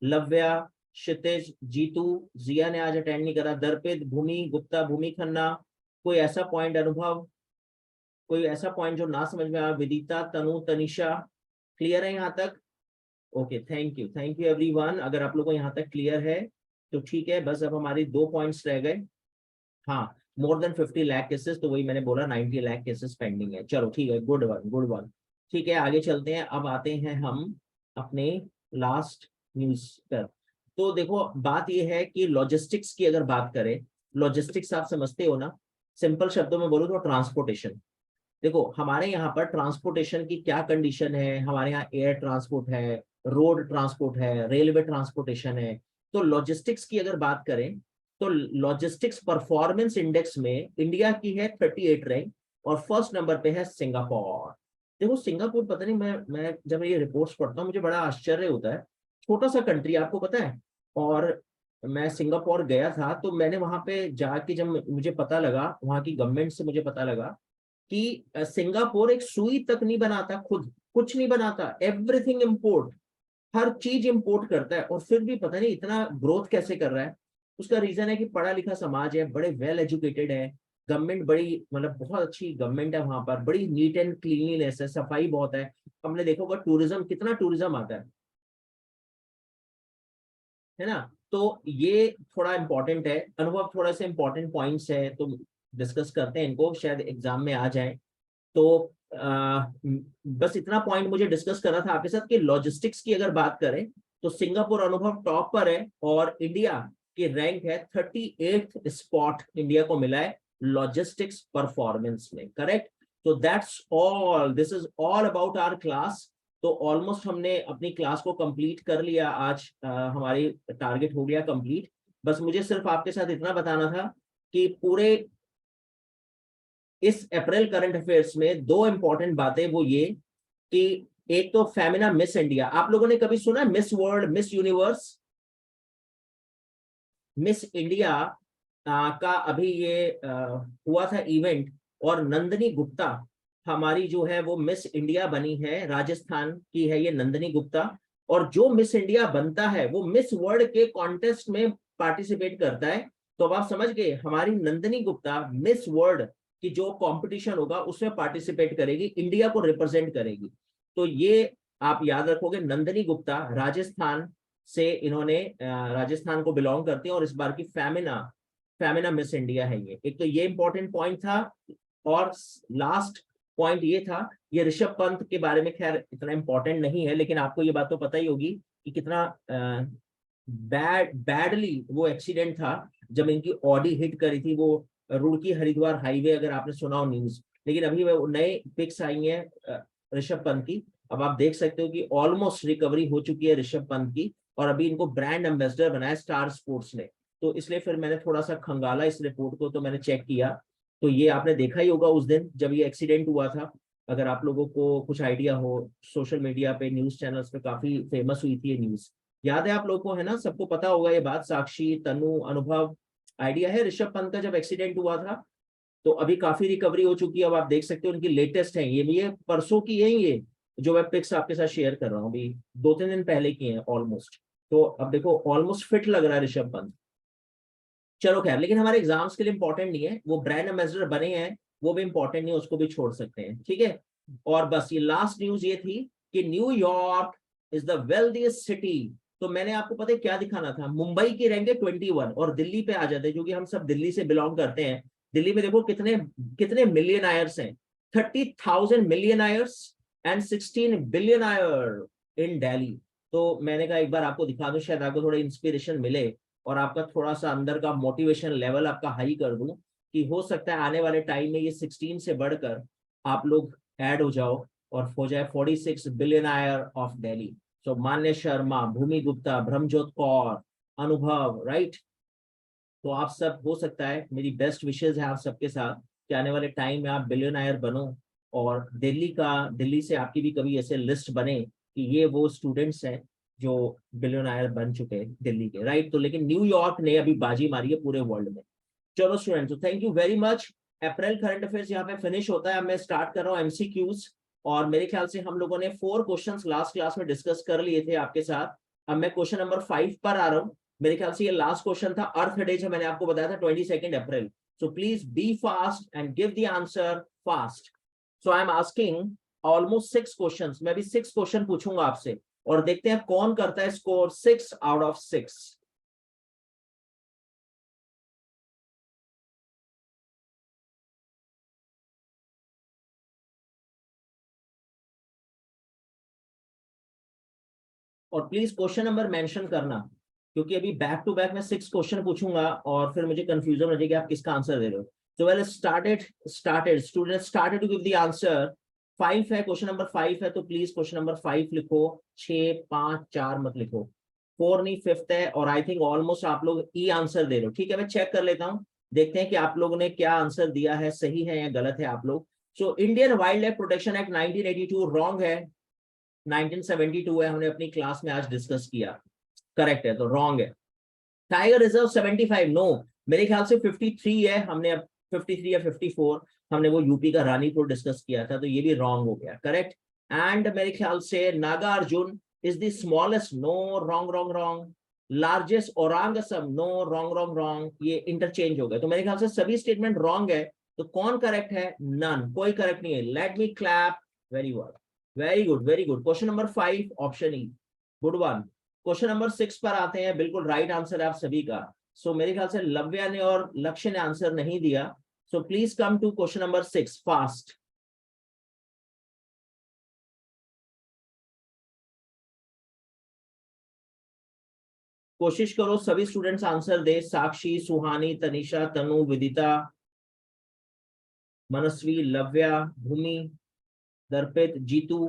लव्या, क्षितिज, जीतू, जिया ने आज अटेंड नहीं करा, दर्पित, भूमि गुप्ता, भूमि खन्ना। कोई ऐसा पॉइंट, अनुभव, कोई ऐसा पॉइंट जो ना समझ में आया? विदिता, तनु, तनिषा, क्लियर है यहाँ तक? Okay, thank you everyone. अगर आप लोगों को यहाँ तक क्लियर है तो ठीक है, बस अब हमारी 2 पॉइंट्स रह गए। हाँ, मोर देन 50 लाख केसेस, तो वही मैंने बोला 90 लाख केसेस पेंडिंग है। चलो ठीक है, गुड वन गुड वन। ठीक है, आगे चलते हैं। अब आते हैं हम अपने लास्ट न्यूज पर। तो देखो बात यह है कि लॉजिस्टिक्स की अगर बात करें, लॉजिस्टिक्स आप समझते हो ना, सिंपल शब्दों में बोलूँ तो ट्रांसपोर्टेशन। देखो हमारे यहाँ पर ट्रांसपोर्टेशन की क्या कंडीशन है, हमारे यहाँ एयर ट्रांसपोर्ट है, रोड ट्रांसपोर्ट है, रेलवे ट्रांसपोर्टेशन है। तो लॉजिस्टिक्स की अगर बात करें तो लॉजिस्टिक्स परफॉर्मेंस इंडेक्स में इंडिया की है 38 रैंक, और फर्स्ट नंबर पे है सिंगापुर। देखो सिंगापुर, पता नहीं, मैं जब ये रिपोर्ट्स पढ़ता हूँ मुझे बड़ा आश्चर्य होता है। छोटा सा कंट्री, आपको पता है। और मैं सिंगापुर गया था तो मैंने वहां पे जाके जब मुझे पता लगा, वहां की गवर्नमेंट से मुझे पता लगा कि सिंगापुर एक सुई तक नहीं बनाता, खुद कुछ नहीं बनाता, एवरीथिंग इंपोर्ट, हर चीज इंपोर्ट करता है, और फिर भी पता नहीं इतना ग्रोथ कैसे कर रहा है। उसका रीजन है कि पढ़ा लिखा समाज है, बड़े वेल एजुकेटेड है, गवर्नमेंट बड़ी, मतलब बहुत अच्छी गवर्नमेंट है वहां पर, बड़ी नीट एंड क्लीनलीनेस है, सफाई बहुत है। हमने देखा होगा टूरिज्म, कितना टूरिज्म आता है ना? तो ये थोड़ा इंपॉर्टेंट है। अनुभव, थोड़ा सा इंपॉर्टेंट पॉइंट्स है तो डिस्कस करते हैं इनको, शायद एग्जाम में आ जाए। तो बस इतना पॉइंट मुझे डिस्कस करना था आपके साथ कि लॉजिस्टिक्स की अगर बात करें तो सिंगापुर अनुभव टॉप पर है और इंडिया की रैंक है 38th स्पॉट इंडिया को मिला है लॉजिस्टिक्स परफॉर्मेंस में, करेक्ट। तो that's all, this is all about our class. तो ऑलमोस्ट हमने अपनी क्लास को कंप्लीट कर लिया आज, हमारी टारगेट हो गया कंप्लीट। बस मुझे सिर्फ आपके साथ इतना बताना था कि पूरे इस अप्रैल करंट अफेयर्स में दो इंपॉर्टेंट बातें, वो ये कि एक तो फेमिना मिस इंडिया, आप लोगों ने कभी सुना miss world, miss universe, miss India का अभी ये हुआ था इवेंट, और नंदनी गुप्ता हमारी जो है वो मिस इंडिया बनी है, राजस्थान की है ये नंदनी गुप्ता। और जो मिस इंडिया बनता है वो मिस वर्ल्ड के कॉन्टेस्ट में पार्टिसिपेट करता है। तो अब आप समझ गए, हमारी नंदनी गुप्ता मिस वर्ल्ड की जो कंपटीशन होगा उसमें पार्टिसिपेट करेगी, इंडिया को रिप्रेजेंट करेगी। तो ये आप याद रखोगे, नंदनी गुप्ता राजस्थान से, इन्होंने राजस्थान को बिलोंग करते हैं और इस बार की फेमिना फेमिना मिस इंडिया है ये। एक तो ये इंपॉर्टेंट पॉइंट था, और लास्ट पॉइंट ये था, ये ऋषभ पंत के बारे में खैर इतना इंपॉर्टेंट नहीं है, लेकिन आपको ये बात तो पता ही होगी कि कितना बैडली वो एक्सीडेंट था जब इनकी ऑडी हिट करी थी, वो रुड़की हरिद्वार हाईवे, अगर आपने सुना हो न्यूज। लेकिन अभी वो नए पिक्स आई हैं ऋषभ पंत की, अब आप देख सकते हो कि ऑलमोस्ट रिकवरी हो चुकी है ऋषभ पंत की, और अभी इनको ब्रांड एम्बेसडर बनाया स्टार स्पोर्ट्स ने। तो इसलिए फिर मैंने थोड़ा सा खंगाला इस रिपोर्ट को, तो मैंने चेक किया, तो ये आपने देखा ही होगा उस दिन जब ये एक्सीडेंट हुआ था। अगर आप लोगों को कुछ आइडिया हो, सोशल मीडिया पे न्यूज चैनल्स पे काफी फेमस हुई थी ये न्यूज, याद है आप लोगों को, है ना, सबको पता होगा ये बात। साक्षी, तनु, अनुभव, आइडिया है ऋषभ पंत का जब एक्सीडेंट हुआ था। तो अभी काफी रिकवरी हो चुकी है, अब आप देख सकते हो उनकी लेटेस्ट है ये परसों की है, ये जो मैं पिक्स आपके साथ शेयर कर रहा हूँ, अभी 2-3 दिन पहले की है ऑलमोस्ट। तो अब देखो ऑलमोस्ट फिट लग रहा है ऋषभ पंत। चलो खैर, लेकिन हमारे एग्जाम्स के लिए इंपॉर्टेंट नहीं है, वो ब्रांड एम्बेसडर बने हैं वो भी इंपॉर्टेंट नहीं है, उसको भी छोड़ सकते हैं, ठीक है। और बस ये लास्ट न्यूज ये थी कि New York is the wealthiest city. तो मैंने आपको पता है क्या दिखाना था, मुंबई की रैंक है 21 और दिल्ली पे आ जाते हैं, क्योंकि हम सब दिल्ली से बिलोंग करते हैं। दिल्ली में देखो कितने कितने मिलियन आयर्स हैं, 30,000 मिलियन आयर्स एंड 16 बिलियन आयर इन दिल्ली। तो मैंने कहा एक बार आपको दिखा दूं, शायद आपको थोड़ा इंस्पिरेशन मिले और आपका थोड़ा सा अंदर का मोटिवेशन लेवल आपका हाई कर दूं, कि हो सकता है आने वाले टाइम में ये 16 से बढ़कर आप लोग ऐड हो जाओ और हो जाए 46 बिलियन आयर ऑफ दिल्ली। सो मान्य शर्मा, भूमि गुप्ता, ब्रह्मजोत कौर, अनुभव, राइट। तो आप सब, हो सकता है, मेरी बेस्ट विशेष है आप सबके साथ कि आने वाले टाइम में आप बिलियनायर बनो, और दिल्ली से आपकी भी कभी ऐसे लिस्ट बने कि ये वो स्टूडेंट्स हैं जो बिलियनायर बन चुके हैं दिल्ली के, राइट। तो लेकिन न्यूयॉर्क ने अभी बाजी मारी है पूरे वर्ल्ड में। चलो students, thank you very much. April current affairs यहाँ पे फिनिश होता है, अब मैं स्टार्ट कर रहा हूँ एमसीक्यूज। और मेरे ख्याल से हम लोगों ने 4 क्वेश्चंस लास्ट क्लास में डिस्कस कर लिए थे आपके साथ। अब मैं क्वेश्चन नंबर 5 पर आ रहा हूँ। मेरे ख्याल से ये लास्ट क्वेश्चन था, अर्थ डे जो मैंने आपको बताया था 22 April. So please be fast and give the answer fast. So I am asking almost 6 questions, मैं भी 6 क्वेश्चन पूछूंगा आपसे, और देखते हैं कौन करता है स्कोर 6 आउट ऑफ 6। और प्लीज क्वेश्चन नंबर मेंशन करना, क्योंकि अभी बैक टू बैक मैं 6 क्वेश्चन पूछूंगा और फिर मुझे कंफ्यूजन हो जाएगी आप किसका आंसर दे रहे हो। तो well started student started to give the answer. 5 है, क्वेश्चन नंबर 5 है, तो प्लीज क्वेश्चन नंबर 5 लिखो। 6, 5, 4 मत लिखो, 4 नहीं 5th है, और आई थिंक ऑलमोस्ट आप लोग ई आंसर दे रहे हो, ठीक है। मैं चेक कर लेता हूँ, देखते हैं कि आप लोगों ने क्या आंसर दिया है, सही है या गलत है आप लोग। So Indian wild life protection act 1982 wrong है, 1972 है, हमने अपनी क्लास में आज डिस्कस किया, करेक्ट है, तो रॉन्ग है। टाइगर रिजर्व 75, नो, मेरे ख्याल से 53 है, हमने अब 53 या 54, हमने वो यूपी का रानीपुर डिस्कस किया था, तो ये भी रॉन्ग हो गया, करेक्ट। एंड मेरे ख्याल से Naga Arjun is the smallest, no, wrong wrong wrong. Largest औरंग Assam, no, wrong wrong wrong, ये इंटरचेंज हो गए, तो मेरे ख्याल से सभी स्टेटमेंट रॉन्ग है। तो कौन करेक्ट है? नन, कोई करेक्ट नहीं है। Late me clap, very good, very good, very good. Question number 5 option E, good one. Question number 6 पर आते हैं, बिल्कुल राइट आंसर है आप सभी का। सो मेरे ख्याल से लव्या ने और लक्ष्य ने आंसर नहीं दिया। So please come to question number 6 fast. कोशिश करो सभी स्टूडेंट्स आंसर दे। साक्षी, सुहानी, तनिषा, तनु, विदिता, मनस्वी, लव्या, भूमि, दर्पित, जीतू,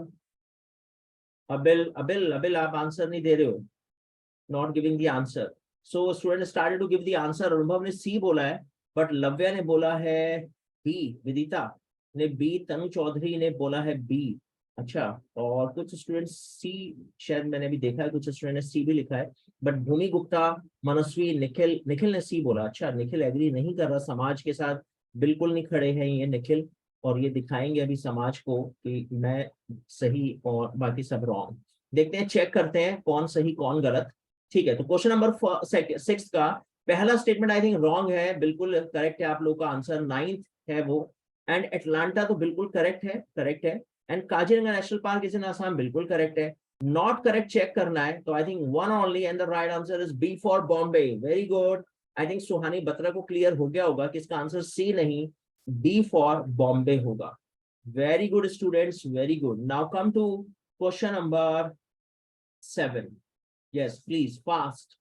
अबिल। अबिल आप आंसर नहीं दे रहे हो, not giving the answer. So student started to give the answer. Anubhav ने सी बोला है, बट लव्या ने बोला है बी, विदिता ने बी, तनु चौधरी ने बोला है बी। अच्छा, और कुछ स्टूडेंट्स सी, शायद मैंने भी देखा है कुछ स्टूडेंट ने सी भी लिखा है, बट भूमि गुप्ता, मनस्वी, निखिल, निखिल ने सी बोला। अच्छा, निखिल एग्री नहीं कर रहा समाज के साथ, बिल्कुल नहीं खड़े हैं ये निखिल, और ये दिखाएंगे अभी समाज को कि मैं सही और बाकी सब रॉन्ग। देखते हैं, चेक करते हैं कौन सही कौन गलत। ठीक है, तो क्वेश्चन नंबर 6 का पहला स्टेटमेंट आई थिंक रॉन्ग है, बिल्कुल करेक्ट है आप लोग का आंसर, 9th है वो। एंड एटलांटा तो बिल्कुल करेक्ट है, करेक्ट है। And Kaziranga national park is in Assam, बिल्कुल करेक्ट है। नॉट करेक्ट चेक करना है, तो I think one only and the right answer is B for Bombay. Very good. I think Suhani Batra को क्लियर हो गया होगा कि इसका आंसर सी नहीं, बी फॉर बॉम्बे होगा। Very good students, very good. Now come to question number 7। Yes, please, fast.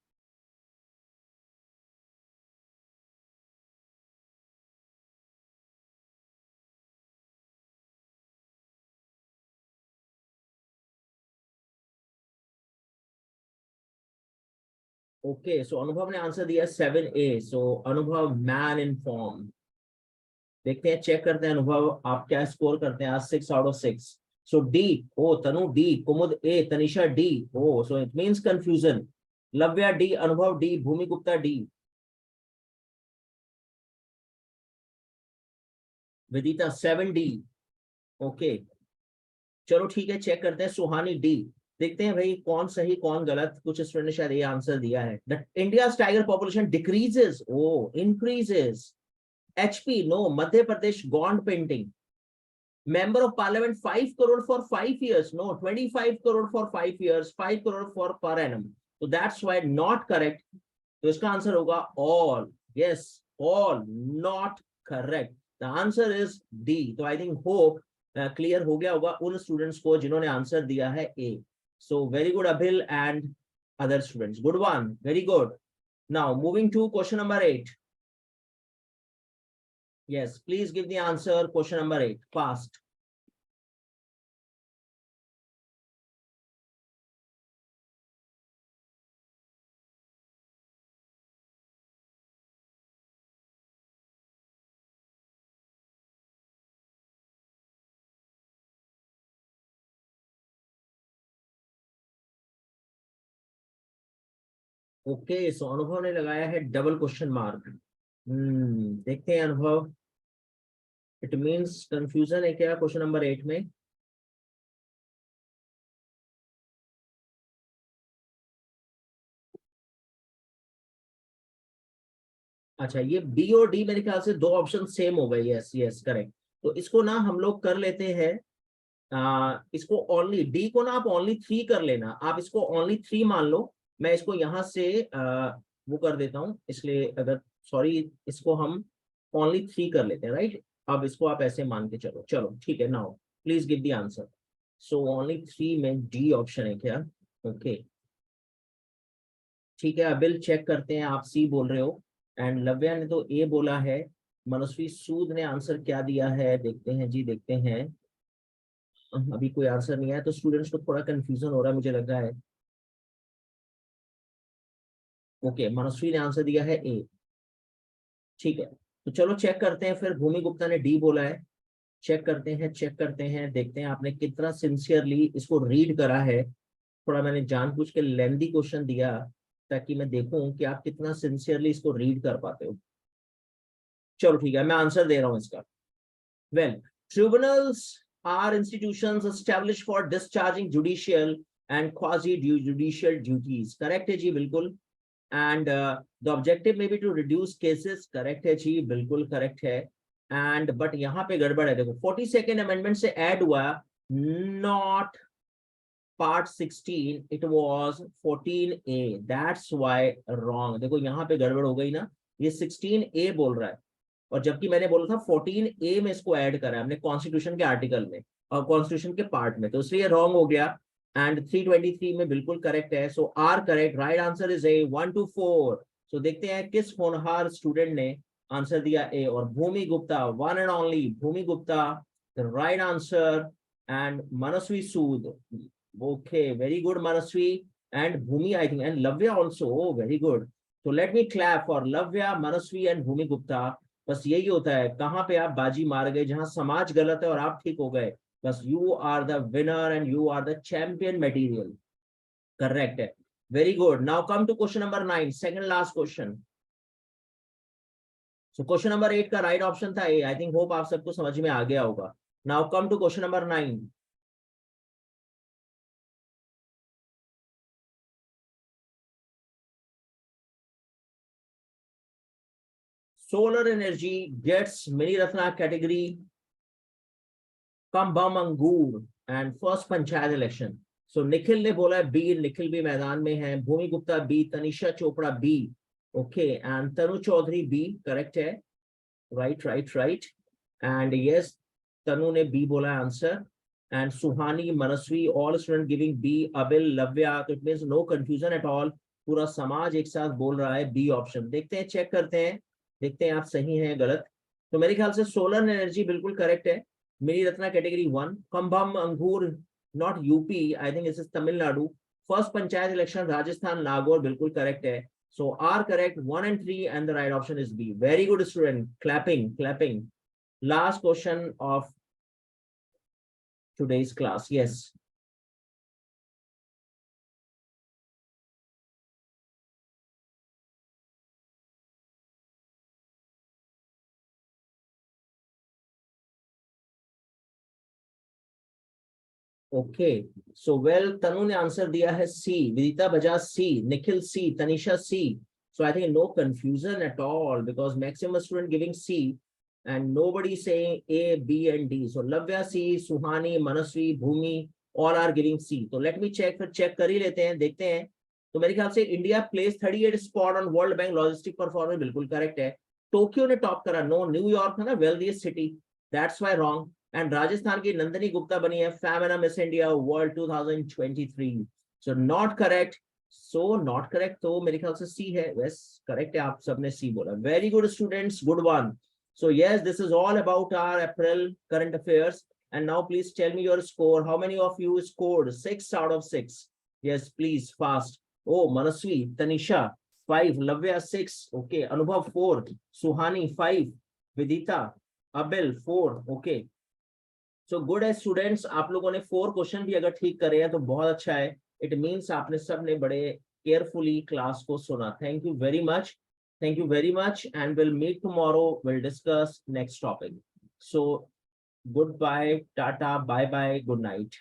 Okay, so अनुभव ने आंसर दिया 7A. So अनुभव मैन इन फॉर्म। देखते हैं, चेक करते हैं अनुभव आप क्या स्कोर करते हैं आज 6 out of 6। So D, oh Tanu D, Kumud A, Tanisha D. Oh so it means confusion. Lavya D, Anubhav D, Bhumi Gupta D, Vidita 7D। Okay, चलो ठीक है, चेक करते हैं सुहानी डी। देखते हैं भाई कौन सही कौन गलत। कुछ स्टूडेंट ने शायद ये आंसर दिया है, the India's tiger population decreases, oh increases. HP no, Madhya Pradesh Gond painting. Member of Parliament 5 crore for 5 years, no, 25 crore for 5 years, 5 crore for per annum. So that's why not correct. तो इसका answer होगा all. Yes, all not correct. The answer is D. तो I think hope clear हो गया होगा उन students को जिन्होंने आंसर दिया है A. So very good Abhil and other students. Good one. Very good. Now moving to question number 8. Yes, please give the answer. Question number 8. Fast. Okay, सो अनुभव ने लगाया है डबल क्वेश्चन मार्क। देखते हैं अनुभव, इट मींस कंफ्यूजन है क्या question number 8 में? अच्छा, ये बी और डी मेरे ख्याल से दो ऑप्शन सेम हो गए। Yes yes correct. तो इसको ना हम लोग कर लेते हैं, इसको ओनली डी को ना आप ओनली 3 कर लेना, आप इसको ओनली 3 मान लो। मैं इसको यहाँ से वो कर देता हूँ, इसलिए अगर सॉरी, इसको हम ओनली 3 कर लेते हैं, राइट। अब इसको आप ऐसे मान के चलो, चलो ठीक है। Now please give the answer. So only 3 में डी ऑप्शन है क्या? ओके ठीक है, अबिल चेक करते हैं, आप सी बोल रहे हो एंड लव्या ने तो ए बोला है। मनस्वी सूद ने आंसर क्या दिया है, देखते हैं जी, देखते हैं। अभी कोई आंसर नहीं आया, तो स्टूडेंट्स को थोड़ा कंफ्यूजन हो रहा है मुझे लग रहा है। ओके, मनस्वी ने आंसर दिया है ए। ठीक है, तो चलो चेक करते हैं फिर। भूमि गुप्ता ने डी बोला है। चेक करते हैं, चेक करते हैं, देखते हैं आपने कितना सिंसियरली इसको रीड करा है। थोड़ा मैंने जानबूझ के लेंदी क्वेश्चन दिया ताकि मैं देखूं कि आप कितना सिंसियरली इसको रीड कर पाते हो। चलो ठीक है, मैं आंसर दे रहा हूं इसका। Well, tribunals are institutions established for discharging judicial and quasi judicial duties. Correct है जी, बिल्कुल। And the objective may be to reduce cases. Correct है जी, बिल्कुल करेक्ट है। एंड बट यहाँ पे गड़बड़ है, देखो 42nd अमेंडमेंट से ऐड हुआ, not part 16, it was 14A, that's why wrong. देखो यहाँ पे गड़बड़ हो गई ना, ये 16A बोल रहा है, और जबकि मैंने बोला था 14A में इसको ऐड करा है हमने कॉन्स्टिट्यूशन के आर्टिकल में और कॉन्स्टिट्यूशन के पार्ट में, तो इसलिए रॉन्ग हो गया। एंड 323 में बिल्कुल करेक्ट है, so are correct, right answer is A 1 to 4। सो देखते हैं किस होनहार स्टूडेंट ने आंसर दिया ए, और Bhumi Gupta, one and only Bhumi Gupta, the right answer. And Manasvi Sood, okay very good Manasvi, and Bhumi I think, and Lavya also, very good. तो let me clap for Lavya, Manasvi and Bhumi Gupta. बस यही होता है, कहाँ पे आप बाजी मार गए, जहां समाज गलत है और आप ठीक हो गए, बस you are the winner and you are the champion material, correct है, very good। Now come to question number 9, second last question। so question number 8 का right option था A, I think hope आप सबको समझ में आ गया होगा। Now come to question number 9। solar energy gets Mini Ratna category Kambam Angur and first panchayat election. So Nikhil ने बोला है बी, निखिल भी मैदान में है, Bhumi Gupta B, Tanisha Chopra B, okay, and Tanu Chaudhary B, correct है, right right right, and yes Tanu ने बी बोला answer, and Suhani, Manasvi, all student giving B, Abil, Lavya, तो it means no confusion at all, पूरा समाज एक साथ बोल रहा है बी ऑप्शन। देखते हैं, चेक करते हैं, देखते हैं आप सही हैं गलत। तो मेरे ख्याल से सोलर एनर्जी बिल्कुल करेक्ट है, मिनी रत्ना कैटेगरी 1, कंभम अंगूर not UP, I think this is Tamil Nadu, first panchayat election Rajasthan Nagaur बिल्कुल करेक्ट है, so are correct 1 and 3 and the right option is B, very good student, clapping clapping। last question of today's class, yes। Okay, so well, तनु ने answer दिया है सी, विदिता बजाज सी, निखिल सी, तनिषा सी, so I think no confusion at all because maximum student giving C and nobody saying A, B and D, so Lavya C, Suhani, Manasvi, Bhumi all are giving C। तो let me check, फिर check कर ही लेते हैं, देखते हैं। तो मेरे ख्याल से India place 38 spot on world bank logistic performance, बिल्कुल करेक्ट है। टोक्यो ने टॉप करा, नो, न्यूयॉर्क था ना wealthiest city, that's why wrong. And Rajasthan की नंदनी गुप्ता बनी है Femina miss India world 2023, so not correct, so not correct, तो मेरे ख्याल से सी है, बस करेक्ट है, आप सबने सी बोला, very good students, good one. So yes, this is all about our April current affairs, and now please tell me your score, how many of you scored 6 out of 6? Yes please, fast। oh, Manaswi, Tanisha 5, Lavya 6, okay, Anubhav 4, Suhani 5, Vidita, Abel 4, okay। So good है students, आप लोगों ने 4 question भी अगर ठीक करे हैं तो बहुत अच्छा है, इट मींस आपने सबने बड़े केयरफुली क्लास को सुना। Thank you very much, thank you very much, and will meet tomorrow, will discuss next topic. So good bye, tata, bye bye, good night.